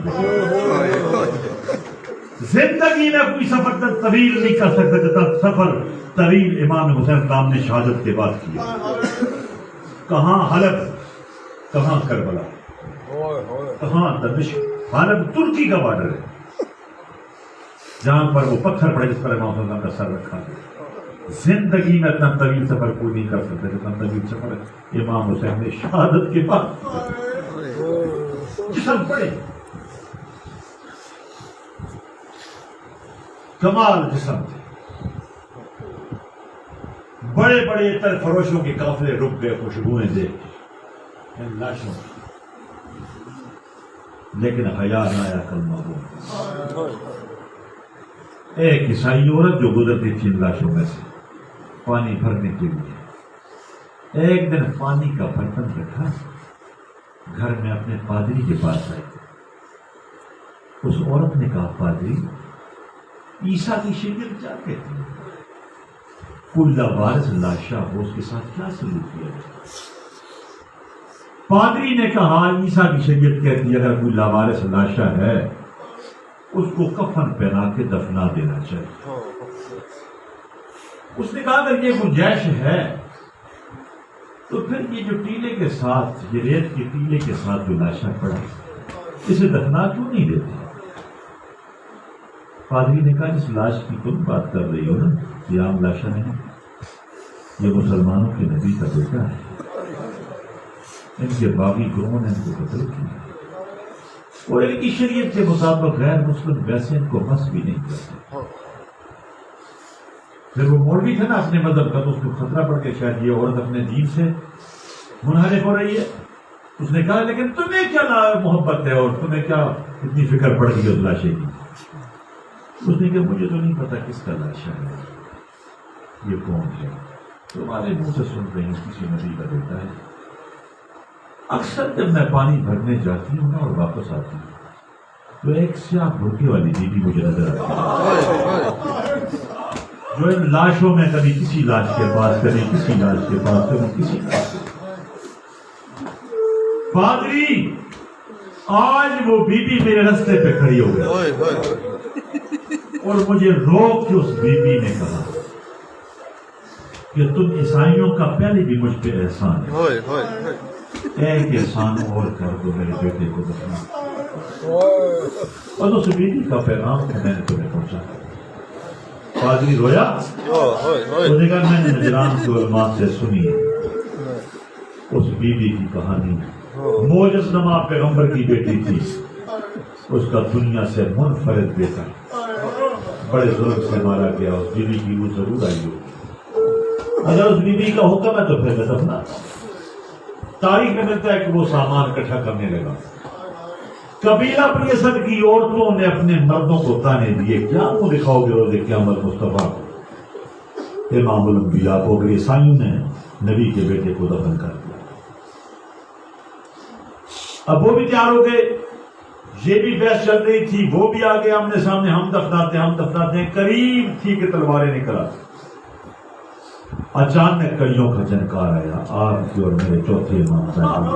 زندگی میں کوئی سفر طویل نہیں کر سکتا جتنا سفر طویل امام حسین کام نے شہادت کے بعد کیا کہاں حلب کہاں کربلا کہاں دمشق حلب ترکی کا بارڈر ہے جہاں پر وہ پتھر پڑے جس پر امام حسین کا سر رکھا ہے زندگی میں اتنا طویل سفر کوئی نہیں کر سکتا جتنا طویل سفر امام حسین نے شہادت کے بعد جسم پڑے کمال جسم تھے بڑے بڑے تر فروشوں کے قافلے رک گئے خوشبوئیں دے ان لاشوں لیکن حیا نہ آیا کلمہ بول ایک عیسائی عورت جو گزرتی تھی ان لاشوں میں سے پانی بھرنے کے لیے ایک دن پانی کا برتن رکھا گھر میں اپنے پادری کے پاس آئی اس عورت نے کہا پادری عیسیٰ کی شکل چاہتے تھے کوئی لاوارث لاشا ہو اس کے ساتھ کیا سلوک کیا جائے پادری نے کہا عیسیٰ کی شریعت کہتی ہے اگر کوئی لاوارث لاشا ہے اس کو کفن پہنا کے دفنا دینا چاہیے اس نے کہا اگر یہ گنجائش ہے تو پھر یہ جو ٹیلے کے ساتھ یہ ریت کے ٹیلے کے ساتھ جو لاشا پڑا اسے دفنا کیوں نہیں دیتے پادری نے کہا اس لاش کی تم بات کر رہی ہو نا یہ عام لاشا نہیں یہ مسلمانوں کے نبی کا بیٹا ہے ان کے باغی گروہوں نے ان کو قتل کیا اور ان کی شریعت کے مطابق غیر مسلم ویسے ان کو مس بھی نہیں کرتے پھر وہ مولوی تھا نا اپنے مذہب کا تو اس کو خطرہ پڑ کے شاید یہ عورت اپنے دین سے منحرف ہو رہی ہے اس نے کہا لیکن تمہیں کیا محبت ہے اور تمہیں کیا اتنی فکر پڑ گئی اس لاشے کی اس نے کہا مجھے تو نہیں پتا کس کا لاشا ہے یہ کون ہے تمہارے منہ سے سن رہی ہوں کسی نبی کا بیٹا ہے اکثر جب میں پانی بھرنے جاتی ہوں نا اور واپس آتی ہوں تو ایک سیاہ بھوکے والی بیوی مجھے نظر آتی ہے جو ان لاشوں میں کبھی کسی لاش کے پاس کبھی کسی لاش کے پاس کبھی کسی لاش کے پاس پادری آج وہ بیوی میرے رستے پہ کھڑی ہو گئی اور مجھے روک کے اس بیوی نے کہا کہ تم عیسائیوں کا پہلے بھی مجھ پہ احسان ہے ایک احسان اور کر دو میرے بیٹے کو دفنا اور اس بیوی کا پیغام میں نے تمہیں پہنچا پادری رویا اس نے کہا میں نے نجران کے علماء سے سنی اس بیوی کی کہانی موجز نما پیغمبر کی بیٹی تھی اس کا دنیا سے منفرد بیٹا بڑے ظلم سے مارا گیا اس بیوی کی وہ ضرور آئی ہوگی اگر اس بیوی کا حکم ہے تو پھر میں دفنا تاریخ میں ملتا ہے کہ وہ سامان اکٹھا کرنے لگا قبیلہ پریسد کی عورتوں نے اپنے مردوں کو تانے دیے کیا وہ دکھاؤ گے روز قیامت مصطفیٰ کو امام الانبیاء کو اگر عیسائیوں نے نبی کے بیٹے کو دفن کر دیا اب وہ بھی تیار ہو گئے یہ بھی بحث چل رہی تھی وہ بھی آگے آمنے سامنے ہم دفناتے ہیں قریب تھی کہ تلواریں نکل آتی اچانک کڑیوں کا جھنکار آیا آپ کی اور میرے چوتھے امام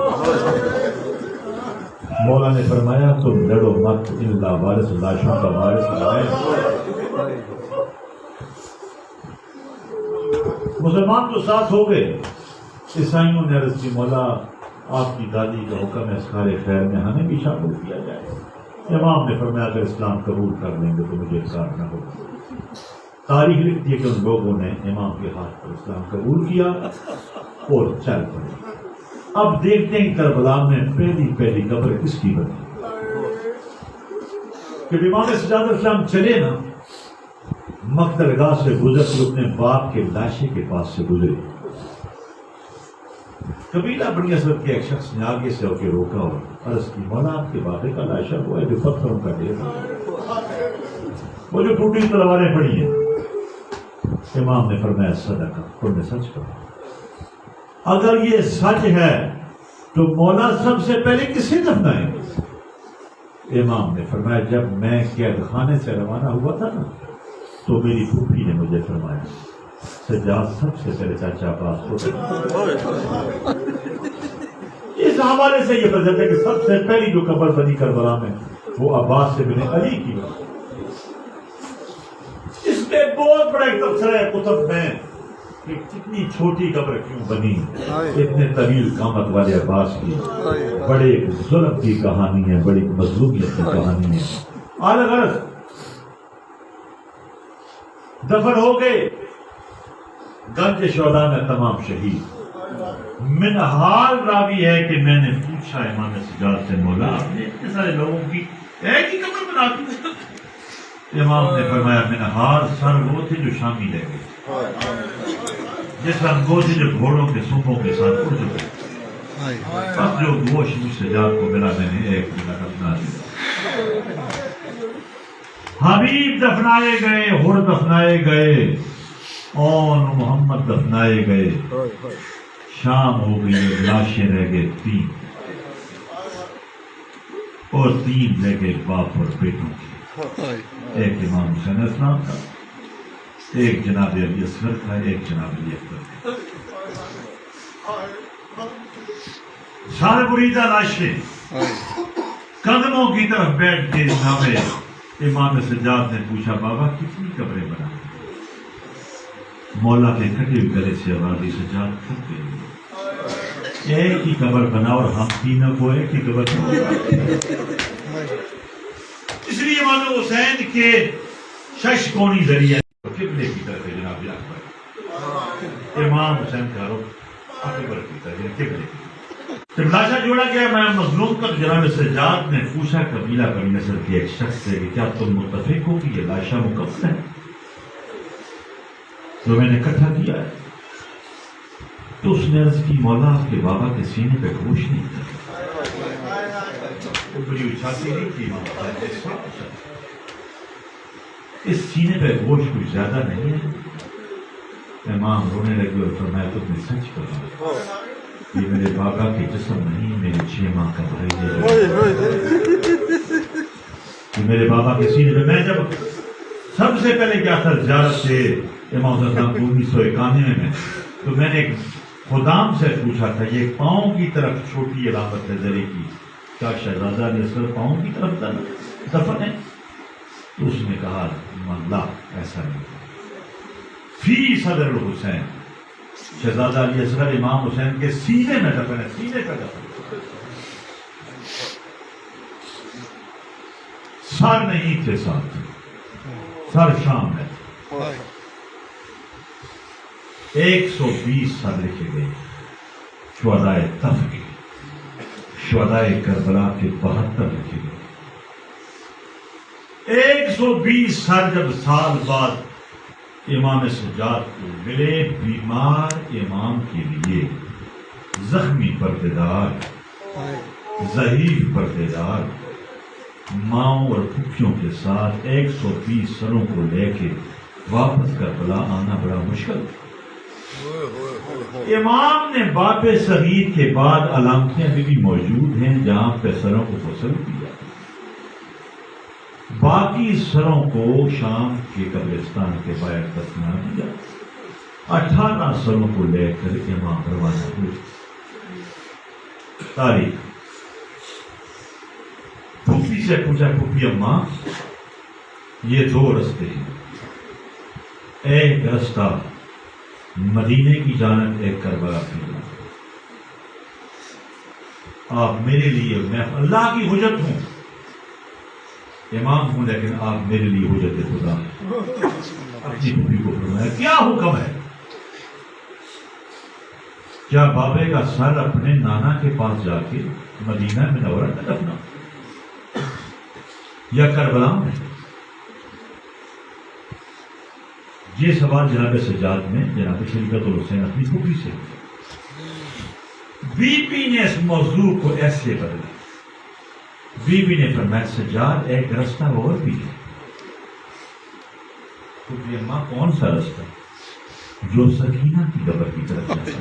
مولا نے فرمایا تم لڑو مت ان لاوارث لاشوں کا وارث ہے مسلمان تو ساتھ ہو گئے عیسائیوں نے عرض کی مولا آپ کی دادی کا حکم ہے اسکار خیر میں ہمیں بھی شامل کیا جائے امام نے فرمایا اگر اسلام قبول کر لیں گے تو مجھے انکار نہ ہو تاریخ لکھتی ہے کہ ان لوگوں نے امام کے ہاتھ پر اسلام قبول کیا اور چل پڑے اب دیکھتے ہیں کربلا میں پہلی قبر کس کی بنی کہ امام سجاد اسلام چلے نا مقتل گاہ سے گزر کر اپنے باپ کے لاشے کے پاس سے گزرے قبیلہ بنی اسد کے ایک شخص نے آگے سے ہو کے روکا اور عرض کی مولا آپ کے باقی کا لاشا ہوا ہے جو پتھروں کا ڈھیر ہے، وہ جو ٹوٹی تلواریں پڑی ہیں۔ امام نے فرمایا صدقہ، تم نے سچ کہا، اگر یہ سچ ہے تو مولا سب سے پہلے کسے دفنائیں گے؟ امام نے فرمایا جب میں قید خانے سے روانہ ہوا تھا نا تو میری پھوپھی نے مجھے فرمایا سجاد سب سے پہلے چاچا عباس کو دفنائیں۔ اس حوالے سے یہ پتہ ہے کہ سب سے پہلی جو قبر بنی کربلا میں وہ عباس بن علی کی ہے۔ اس میں بہت بڑا ایک تبصرہ ہے کتب میں کہ کتنی چھوٹی قبر کیوں بنی، اتنے طویل قامت والے عباس کی، بڑے ظلم کی کہانی ہے، بڑی مظلومیت کی کہانی ہے۔ اعلی غرض دفن ہو گئے گنج شہداء میں تمام شہید۔ منحال راوی ہے کہ میں نے پوچھا امام سجاد سے مولا آپ نے اتنے سارے لوگوں کی ایک ہی قبر بنا دی؟ امام نے فرمایا منحال سر وہ تھے جو شامی لے گئے، جس انگوشی جو گھوڑوں کے سونپوں کے ساتھ اڑ چکے، اب جو گوشت مجھ سجاد کو ملا میں نے ایک ملا دفنا دیا۔ حبیب دفنائے گئے، ہر دفنائے گئے، اون محمد دفنائے گئے، شام ہو گئی اور لاشیں رہ گئے 3 اور 3 رہ گئے باپ اور بیٹوں کی۔ ایک امام حسین اسلام تھا، ایک جناب علی اصغر تھا، ایک جناب علی اکبر تھا۔ سارے بریدہ لاشیں قدموں کی طرف بیٹھ کے نامے امام سجاد نے پوچھا بابا کتنی قبریں بنا؟ مولا کے کٹے ہوئے گلے سے آوازی سجاد تھک گئی، ایک ہی قبر بنا اور ہم تینوں کو ایک ہی قبر بنا۔ اس لیے امام حسین کے شش کونی ذریعہ قبلے کی طرف ہے جناب اکبر، امام حسین کا رخ اکبر کی طرف ہے قبلے کی۔ جب لاشا جوڑا گیا میں مظلوم کا جناب سجاد نے پوچھا قبیلہ بنی اسد کے ایک شخص سے کہ کیا تم متفق ہو کہ یہ لاشا مکفن ہے جو میں نے اکٹھا کیا ہے؟ تو اس نے عرض کی مولا آپ کے بابا کے سینے پہ گوشت نہیں تھا، وہ بڑی اچھاتی نہیں تھی، اس سینے پہ گوشت کچھ زیادہ نہیں ہے۔ امام رونے لگے اور فرمایا تم نے سچ کہا، یہ میرے بابا کے جسم نہیں، میرے 6 ماہ کا بھائی ہے، یہ میرے بابا کے سینے پہ۔ میں جب سب سے پہلے کیا تھا زیارت سے امام صاحب کو 1991 میں، تو میں نے ایک خدام سے پوچھا تھا یہ پاؤں کی طرف چھوٹی علامت ہے ذرے کی، کیا شہزادہ علی اصغر پاؤں کی طرف دفن ہے؟ تو اس نے کہا لا ایسا نہیں، فی صدر الحسین، شہزادہ علی اصغر امام حسین کے سینے میں دفن ہے، سینے پہ دفن ہے، سر نہیں تھے ساتھ، سر شام ہے۔ 120 سال لکھے گئے شہدائے طف کے، شہدائے کربلا کے 72 لکھے گئے۔ 120 سال جب سال بعد امام سجاد کو ملے، بیمار امام کے لیے زخمی پردےدار، ضعیف پردےدار ماؤں اور پھوپھیوں کے ساتھ 120 سروں کو لے کے واپس کربلا آنا بڑا مشکل۔ امام نے باب صغیر کے بعد علامتیں ابھی بھی موجود ہیں جہاں پہ سروں کو غسل کیا، باقی سروں کو شام کے قبرستان کے باہر دفنا دیا۔ 18 سروں کو لے کر امام روانہ ہوئے۔ تاریخ پھوپھی سے پوچھا پھوپھی اماں یہ 2 رستے ہیں، ایک رستہ مدینے کی جانب، ایک کربلا کی جانب، آپ میرے لیے، میں اللہ کی حجت ہوں، امام ہوں لیکن آپ میرے لیے حجت خدا ہیں۔ اپنی پھوپھی کو فرمایا کیا حکم ہے؟ کیا بابے کا سر اپنے نانا کے پاس جا کے مدینہ منورہ میں رکھنا یا کربلا میں؟ یہ سوال جناب سجاد میں جناب شریعت الحسین اپنی پھوپھی سے بی بی نے اس موضوع کو ایسے بدلا. بی بی نے فرمایا سجاد ایک رستہ اور بھی ہے. تو یہ ماں کون سا رستہ؟ جو سکینہ کی قبر کی طرف جاتا ہے.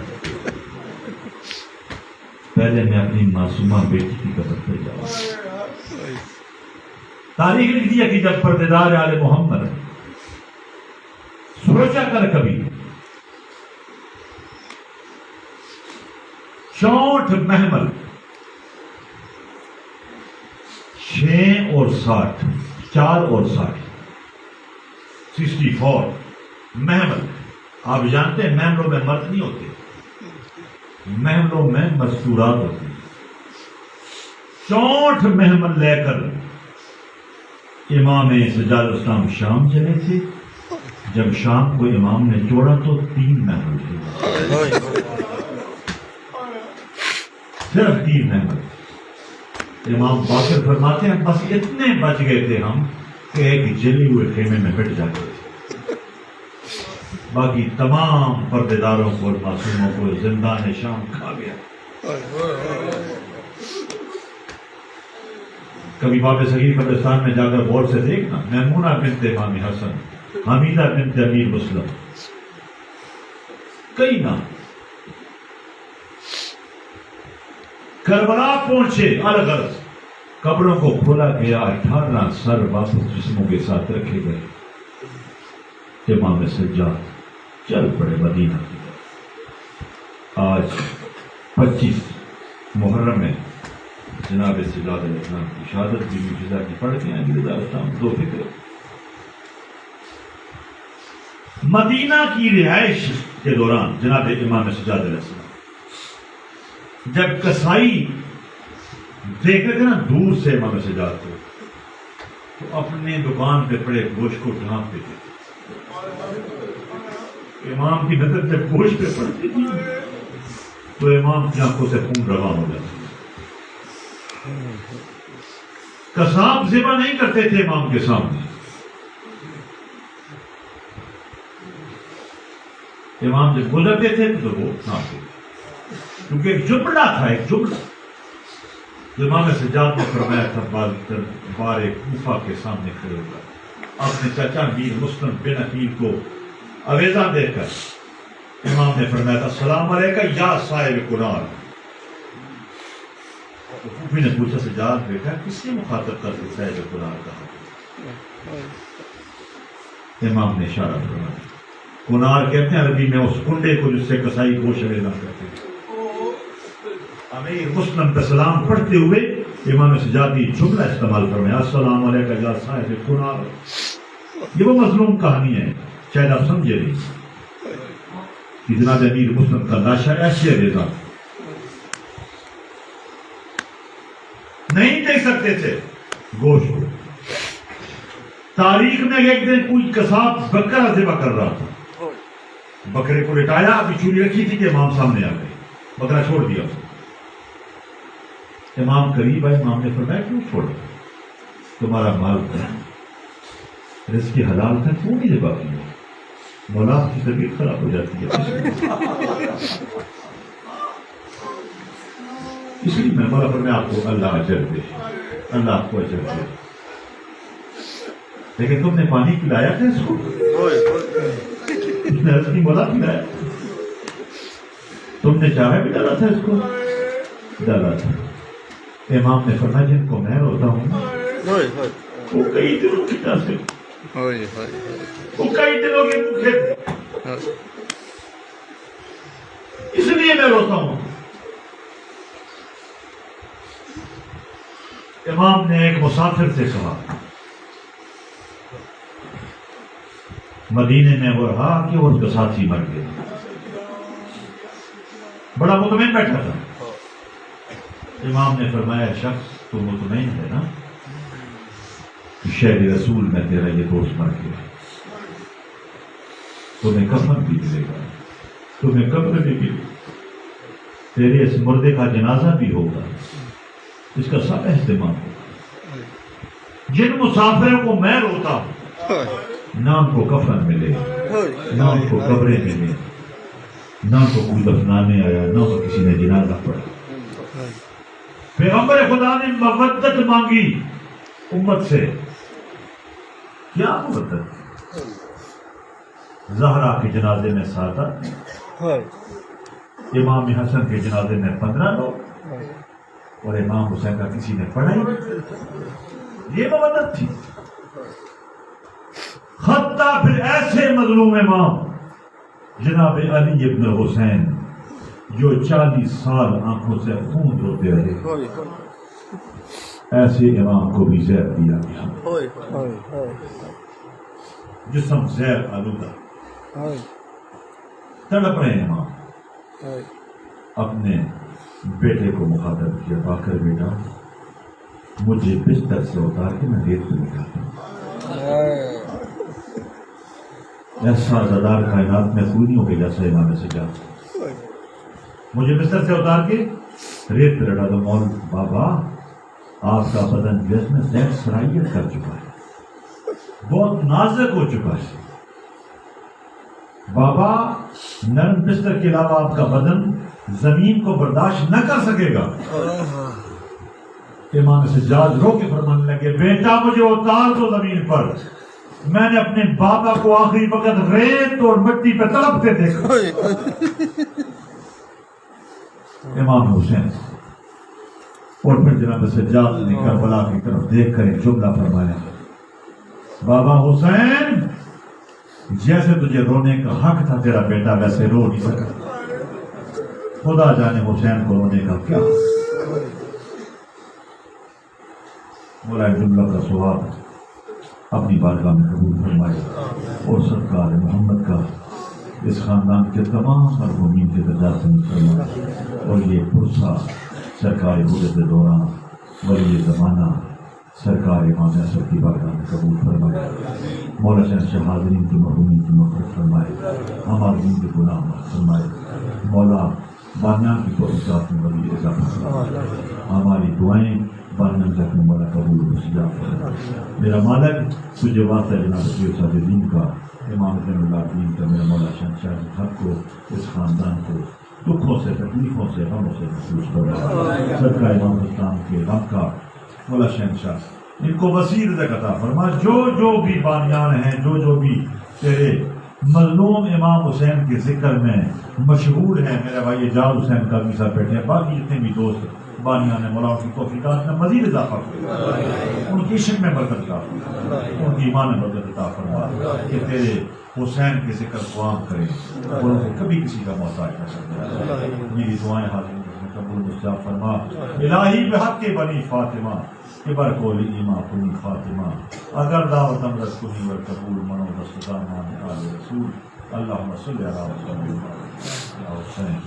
پہلے میں اپنی معصومہ بیٹی کی قبر پہ جاؤں. تاریخ لکھ دیا کہ جب پردیدار آل محمد سوچا کر کبھی 64 محمل 6 اور 60 4 اور 60 64 محمل. آپ جانتے ہیں محملوں میں مرد نہیں ہوتے, محملوں میں مستورات ہوتی ہیں. 64 محمل لے کر امام سجاد اسلام شام چلے تھے. جب شام کو امام نے جوڑا تو 3 محمل تھے, صرف 3 محمل. امام باقر فرماتے ہیں بس اتنے بچ گئے تھے ہم کہ ایک جلی ہوئے خیمے میں بٹ جاتے تھے. باقی تمام پردیداروں کو اور معصوموں کو زندان شام کھا گیا. کبھی باب صغیر قبرستان میں جا کر غور سے دیکھنا, میمونہ بنت امام حسن, حمیدہ بنت امیر مسلم, کئی نام. کربلا پہنچے الغرض, قبروں کو کھولا گیا, 18 سر واپس جسموں کے ساتھ رکھے گئے. امام سجاد چل پڑے مدینہ کی طرف. آج 25 محرم میں جناب سجاد علیہ السلام کی شہادت بھی فضا کی پڑھ کے ہیں. رضا اسلام دو فکر. مدینہ کی رہائش کے دوران جناب امام سجاد علیہ السلام جب کسائی دیکھ رہے تھے نا دور سے امام سجاد کو, تو اپنے دکان پہ پڑے گوشت کو ڈھانپتے تھے. امام کی نظر جب گوشت پہ پڑتی تھی تو امام کی آنکھوں سے خون رواں ہو جاتا. قصاب ذبح نہیں کرتے تھے امام کے سامنے. امام جب گزرتے تھے تو وہ ناپتے تھے, کیونکہ ایک جملہ تھا, ایک جملہ. امام سجاد نے فرمایا تھا بار کوفہ کے سامنے کھڑے ہو کر اپنے چچا میر مسلم بن عقیل کو اویزہ دے کر امام نے فرمایا تھا السلام علیکم یا صاحب قرآن. کوفی نے پوچھا سجاد بیٹا کس سے مخاطب کر کے صاحب قرآن کہا؟ امام نے اشارہ فرمایا. کنار کہتے ہیں عربی میں اس کنڈے کو جس سے کسائی گوشت اویزہ کرتے ہیں. امیر مسلم کا سلام پڑھتے ہوئے امام سجاد نے جملہ استعمال فرمایا السلام علیکم یا صاحب قرآن. یہ وہ مظلوم کہانی ہے, شاید آپ سمجھے نہیں کہ جناب امیر مسلم کا لاشا ایسے ریزا نہیں دیکھ سکتے تھے گوشت کو. تاریخ میں ایک دن کوئی قصاب بکرا ذبح کر رہا تھا, بکرے کو لٹایا, ابھی چوری رکھی تھی کہ امام سامنے آ گئے, بکرا چھوڑ دیا. امام قریب آئے, امام نے فرمایا کیوں چھوڑا؟ تمہارا مال تھا, رزق حلال تھا, کیوں نہیں ذبح کیا؟ مولا کی طبیعت خراب ہو جاتی ہے. اس لیے میں مولا فرمایا آپ کو اللہ اجر دے, اللہ آپ کو اجر دے. لیکن تم نے پانی پلایا تھا اس کو, اس نے رزق مولا پلایا, تم نے چاہے بھی ڈالا تھا اس کو, ڈالا تھا. امام نے فرمایا جن کو میں روتا ہوں وہ کئی دنوں کی پیاسے, وہ کئی دنوں کے بھوکے, اس لیے میں روتا ہوں. امام نے ایک مسافر سے کہا, مدینے میں وہ رہا کہ اس کا ساتھی مر گیا, بڑا مطمئن بیٹھا تھا. امام نے فرمایا شخص تو مطمئن ہے نا کہ شہر رسول میں تیرا یہ دوست مر گیا, تمہیں کفن بھی ملے گا, تمہیں قبر بھی ملے گا, تیرے اس مردے کا جنازہ بھی ہوگا, اس کا سب اہتمام ہوگا. جن مسافروں کو میں روتا ہوں نہ ان کو کفن ملے, نہ ان کو قبریں ملے, نہ تو کوئی دفنانے آیا، نہ تو کسی نے جنازہ پڑھا. پیغمبر خدا نے مودت مانگی امت سے. کیا مودت؟ زہرا کے جنازے میں 7، امام حسن کے جنازے میں 15 لوگ، اور امام حسین کا کسی نے پڑھا ہی نہیں. یہ مودت تھی. خطہ پھر ایسے مظلوم امام جناب علی ابن حسین جو 40 سال آنکھوں سے خون روتے رہے، ایسے امام کو بھی زہر دیا گیا. جسم زہر آلودہ، تڑپ رہے امام. اپنے بیٹے کو مخاطب کیا، باکر بیٹا مجھے بستر سے اتار کے میں ریت پہ بٹھاتا ہوں. ایسا زدار کائنات میں کوئی نہیں ہو گیا جیسا امام سجاد. مجھے بستر سے اتار کے ریت پہ لٹا دو. مول بابا آپ کا بدن جسم زہر سرائیت کر چکا ہے، بہت نازک ہو چکا ہے. بابا نرم بستر کے علاوہ آپ کا بدن زمین کو برداشت نہ کر سکے گا. امام سجاد رو کے فرمانے لگے، بیٹا مجھے اتار دو زمین پر. میں نے اپنے بابا کو آخری وقت ریت اور مٹی پہ تڑپتے دیکھا. امام حسین اور پھر جناب سجاد نے کربلا کی طرف دیکھ کر ایک جملہ فرمایا، بابا حسین جیسے تجھے رونے کا حق تھا تیرا بیٹا ویسے رو نہیں سکا. خدا جانے حسین کو رونے کا کیا. مولا جملہ کا ثواب اپنی بارگاہ میں قبول فرمائے اور سرکار محمد کا اس خاندان کے تمام مرحومین کے درجات سے فرمائے. اور یہ پرسہ سرکار حجت دوران ولی زمانہ سرکار امام اصغر کی بارگاہ میں قبول فرمائے. مولا شہنشاہ حاضرین کی مرحومین کی مغفرت فرمائے، ہمارے دین کے گناہ معاف فرمائے. مولا بانیان کی توفیقات میں ولی اضافہ فرمائے. ہماری دعائیں بانیان تک میں مولا قبول و استجاب فرمائے. میرا مالک تجھے واسطہ جناب صاحب دین کا، امام زین اللہ دین کا، میرا مولا شہنشاہ حق کو، اس خاندان کو دکھوں سے، تکلیفوں سے، غموں سے محفوظ فرمائے. سرکار امام اسلام کے غم کا مولا شہنشاہ ان کو وسیع رزق عطا فرما. جو بھی بانیان ہیں، جو بھی تیرے مظلوم امام حسین کے ذکر میں مشغول ہیں، میرا بھائی اعجاز حسین کا بھی ساتھ بیٹھے ہیں، باقی جتنے بھی دوست بانیان ہیں، مولا ان کی توفیقات میں مزید اضافہ فرما، ان کی عشق میں برکت عطا فرما، ان کی ایمان میں برکت عطا فرما، کہ تیرے حسین کے ذکر کو عام کریں اور ان کو کبھی کسی کا محتاج نہ سمجھے. میری دعائیں حاضر قبول مستجاب فرما. الہی بحق کے بنی فاطمہ کبر کولی ایما کنی خاتمہ، اگر دعوت امرت کنی ور قبول منو رسولان آل رسول. اللہم صلی علی حسین.